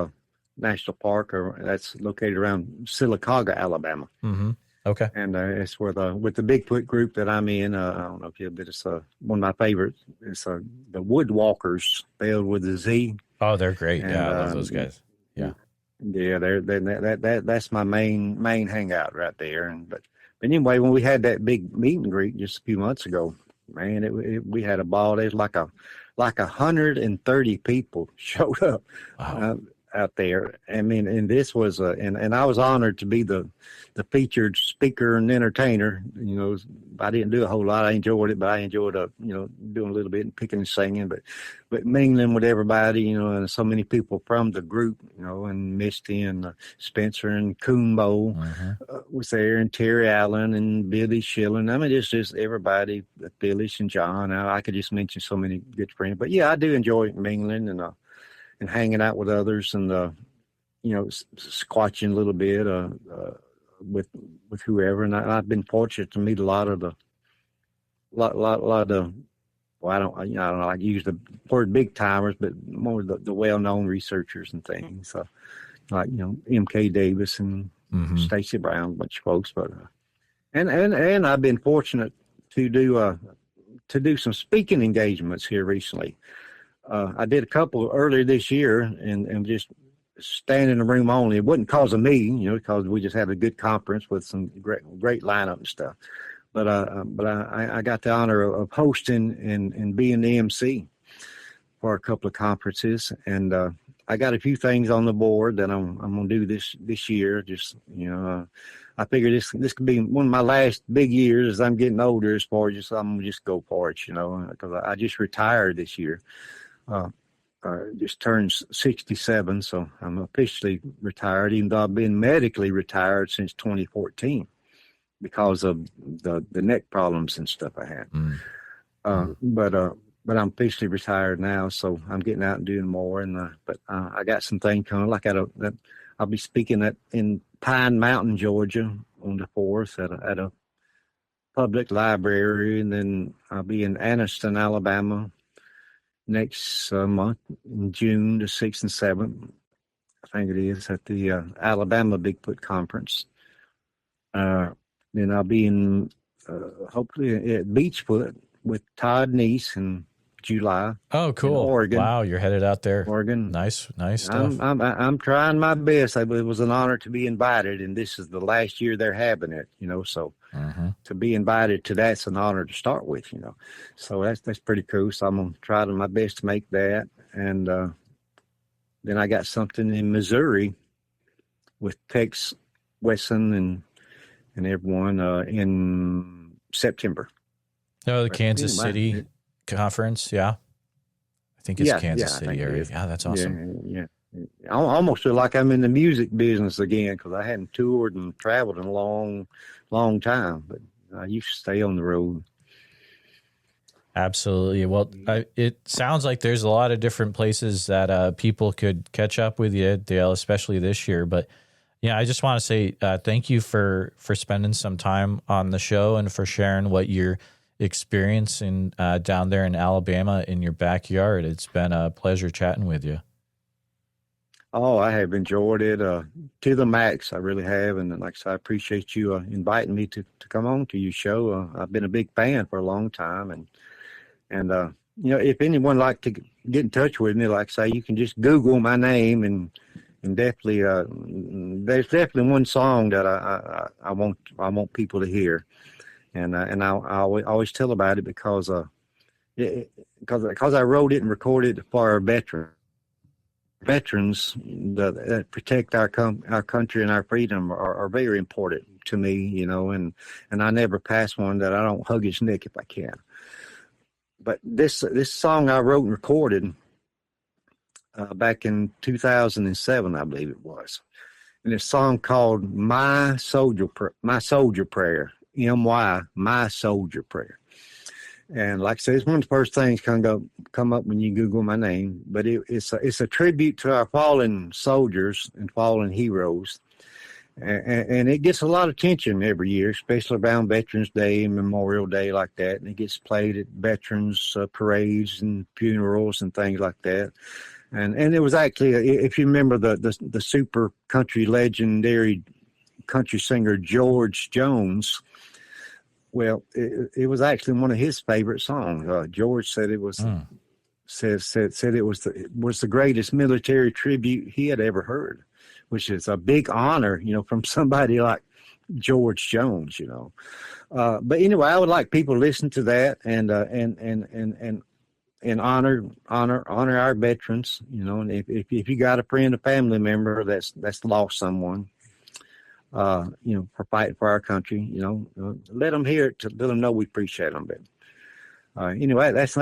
National Park, or that's located around Sylacauga, Alabama. Mm-hmm. Okay. And it's with the Bigfoot group that I'm in. I don't know if you've been. It's one of my favorites. It's the Woodwalkers, spelled with a Z. Oh, they're great. And, I love those guys. Yeah. Yeah, that's my main hangout right there. But anyway, when we had that big meet and greet just a few months ago, man, we had a ball. There's like 130 people showed up. Wow. Out there. And this was and I was honored to be the featured speaker and entertainer. I didn't do a whole lot. I enjoyed it, but I enjoyed doing a little bit and picking and singing, but mingling with everybody, and so many people from the group, and Misty and Spencer and Coombo was there, and Terry Allen and Billy Schilling. It's just everybody, Phyllis and John. I could just mention so many good friends. But yeah, I do enjoy mingling and hanging out with others, and squatching a little bit with whoever. And I've been fortunate to meet a lot of the well, I don't know, I use the word big timers, but more the well-known researchers and things, like M.K. Davis and Stacy Brown, a bunch of folks. But and I've been fortunate to do some speaking engagements here recently. I did a couple earlier this year, and just stand in the room only. It wasn't because of me, because we just had a good conference with some great lineup and stuff. But I got the honor of hosting and being the MC for a couple of conferences, and I got a few things on the board that I'm gonna do this year. Just I figure this could be one of my last big years as I'm getting older. As far as I'm gonna just go for it, because I just retired this year. Just turned 67, so I'm officially retired, even though I've been medically retired since 2014 because of the neck problems and stuff I had. But I'm officially retired now, so I'm getting out and doing more. And but I got some things coming, like I'll be speaking in Pine Mountain, Georgia, on the 4th at a public library, and then I'll be in Anniston, Alabama, next month in June, the 6th and 7th, I think it is, at the Alabama Bigfoot Conference. Then I'll be in hopefully at Beachfoot with Todd Neese and July. Oh, In cool. Oregon. Wow, you're headed out there. Oregon. Nice stuff. I'm trying my best. It was an honor to be invited, and this is the last year they're having it. So to be invited to that's an honor to start with. So that's pretty cool. So I'm gonna try my best to make that, and then I got something in Missouri with Tex Wesson and everyone in September. Oh, the Kansas City conference. Yeah. I think it's Kansas City area. Yeah, that's awesome. Yeah. I almost feel like I'm in the music business again because I hadn't toured and traveled in a long, long time. But I used to stay on the road. Absolutely. Well, it sounds like there's a lot of different places that people could catch up with you, Dale, especially this year. But yeah, I just want to say thank you for spending some time on the show and for sharing what you're experiencing down there in Alabama in your backyard. It's been a pleasure chatting with you. Oh, I have enjoyed it to the max. I really have. And like I said, I appreciate you inviting me to come on to your show. I've been a big fan for a long time. And if anyone like to get in touch with me, like I say, you can just Google my name and definitely, there's definitely one song that I want people to hear. And I always tell about it because I wrote it and recorded it for our veterans that protect our country and our freedom are very important to me, and I never pass one that I don't hug his neck if I can. But this song I wrote and recorded back in 2007, I believe it was, and it's a song called My Soldier Prayer. My Soldier Prayer. And like I said, it's one of the first things come up when you Google my name. But it's a tribute to our fallen soldiers and fallen heroes. And it gets a lot of attention every year, especially around Veterans Day and Memorial Day like that. And it gets played at veterans parades and funerals and things like that. And it was actually, if you remember the super country legendary country singer George Jones, well, it was actually one of his favorite songs. George said it was said it was the greatest military tribute he had ever heard, which is a big honor, from somebody like George Jones, But anyway, I would like people to listen to that and honor our veterans, And if you got a friend, a family member that's lost someone, for fighting for our country, let them hear it to let them know we appreciate them. But anyway, that's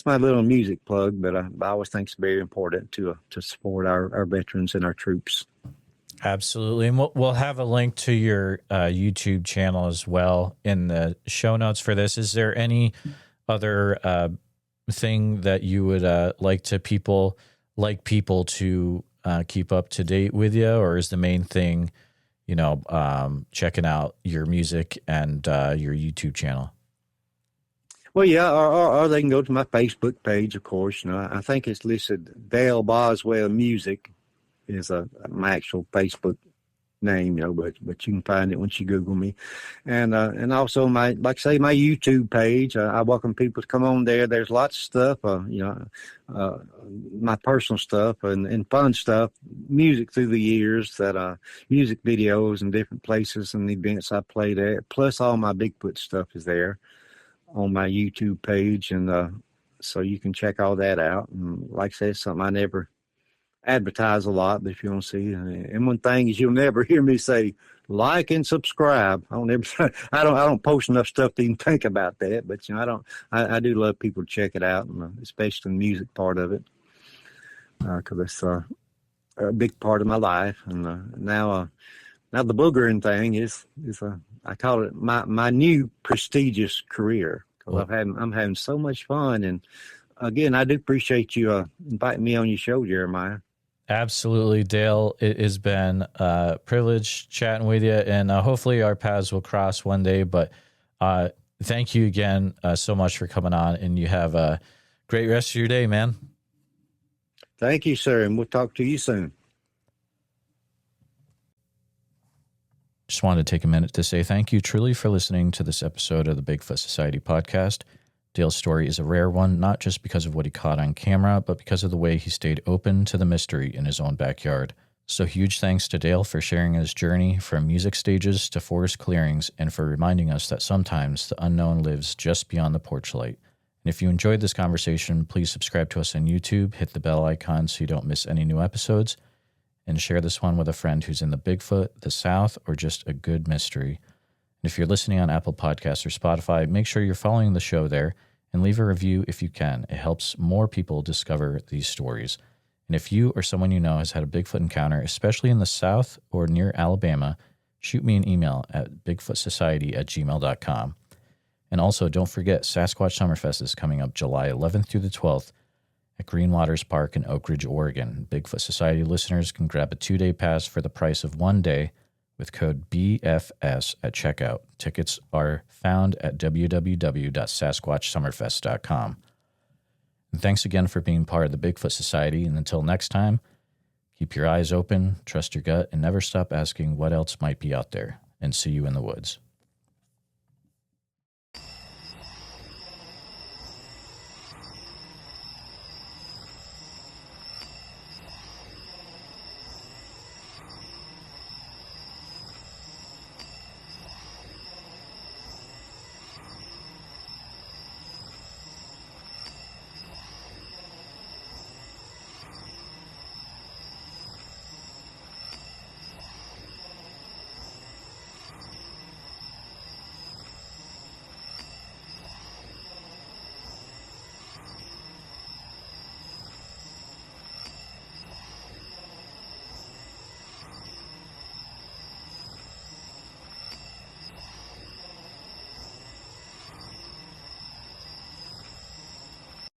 my little music plug. But I always think it's very important to support our veterans and our troops. Absolutely, and we'll have a link to your YouTube channel as well in the show notes for this. Is there any other thing that you would like people to keep up to date with you, or is the main thing checking out your music and your YouTube channel? Well, yeah, or they can go to my Facebook page, of course. I think it's listed Dale Boswell Music is my actual Facebook name, but you can find it once you Google me. And also my YouTube page. I welcome people to come on there. There's lots of stuff, my personal stuff and fun stuff, music through the years, music videos and different places and events I played at. Plus all my Bigfoot stuff is there on my YouTube page. And so you can check all that out. And like I said, it's something I never advertise a lot, but if you want to see, and one thing is you'll never hear me say like and subscribe. I don't post enough stuff to even think about that, but I do love people to check it out, and especially the music part of it, because it's a big part of my life. And now the boogering thing is I call it my new prestigious career, because I'm having so much fun. And again, I do appreciate you inviting me on your show, Jeremiah. Absolutely, Dale. It has been a privilege chatting with you, and hopefully our paths will cross one day. But thank you again so much for coming on, and you have a great rest of your day, man. Thank you, sir, and we'll talk to you soon. Just wanted to take a minute to say thank you truly for listening to this episode of the Bigfoot Society podcast. Dale's story is a rare one, not just because of what he caught on camera, but because of the way he stayed open to the mystery in his own backyard. So huge thanks to Dale for sharing his journey from music stages to forest clearings and for reminding us that sometimes the unknown lives just beyond the porch light. And if you enjoyed this conversation, please subscribe to us on YouTube, hit the bell icon so you don't miss any new episodes, and share this one with a friend who's in the Bigfoot, the South, or just a good mystery. And if you're listening on Apple Podcasts or Spotify, make sure you're following the show there and leave a review if you can. It helps more people discover these stories. And if you or someone you know has had a Bigfoot encounter, especially in the South or near Alabama, shoot me an email at bigfootsociety@gmail.com. And also, don't forget, Sasquatch Summerfest is coming up July 11th through the 12th at Green Waters Park in Oak Ridge, Oregon. Bigfoot Society listeners can grab a 2-day pass for the price of 1 day with code BFS at checkout. Tickets are found at www.sasquatchsummerfest.com. And thanks again for being part of the Bigfoot Society. And until next time, keep your eyes open, trust your gut, and never stop asking what else might be out there. And see you in the woods.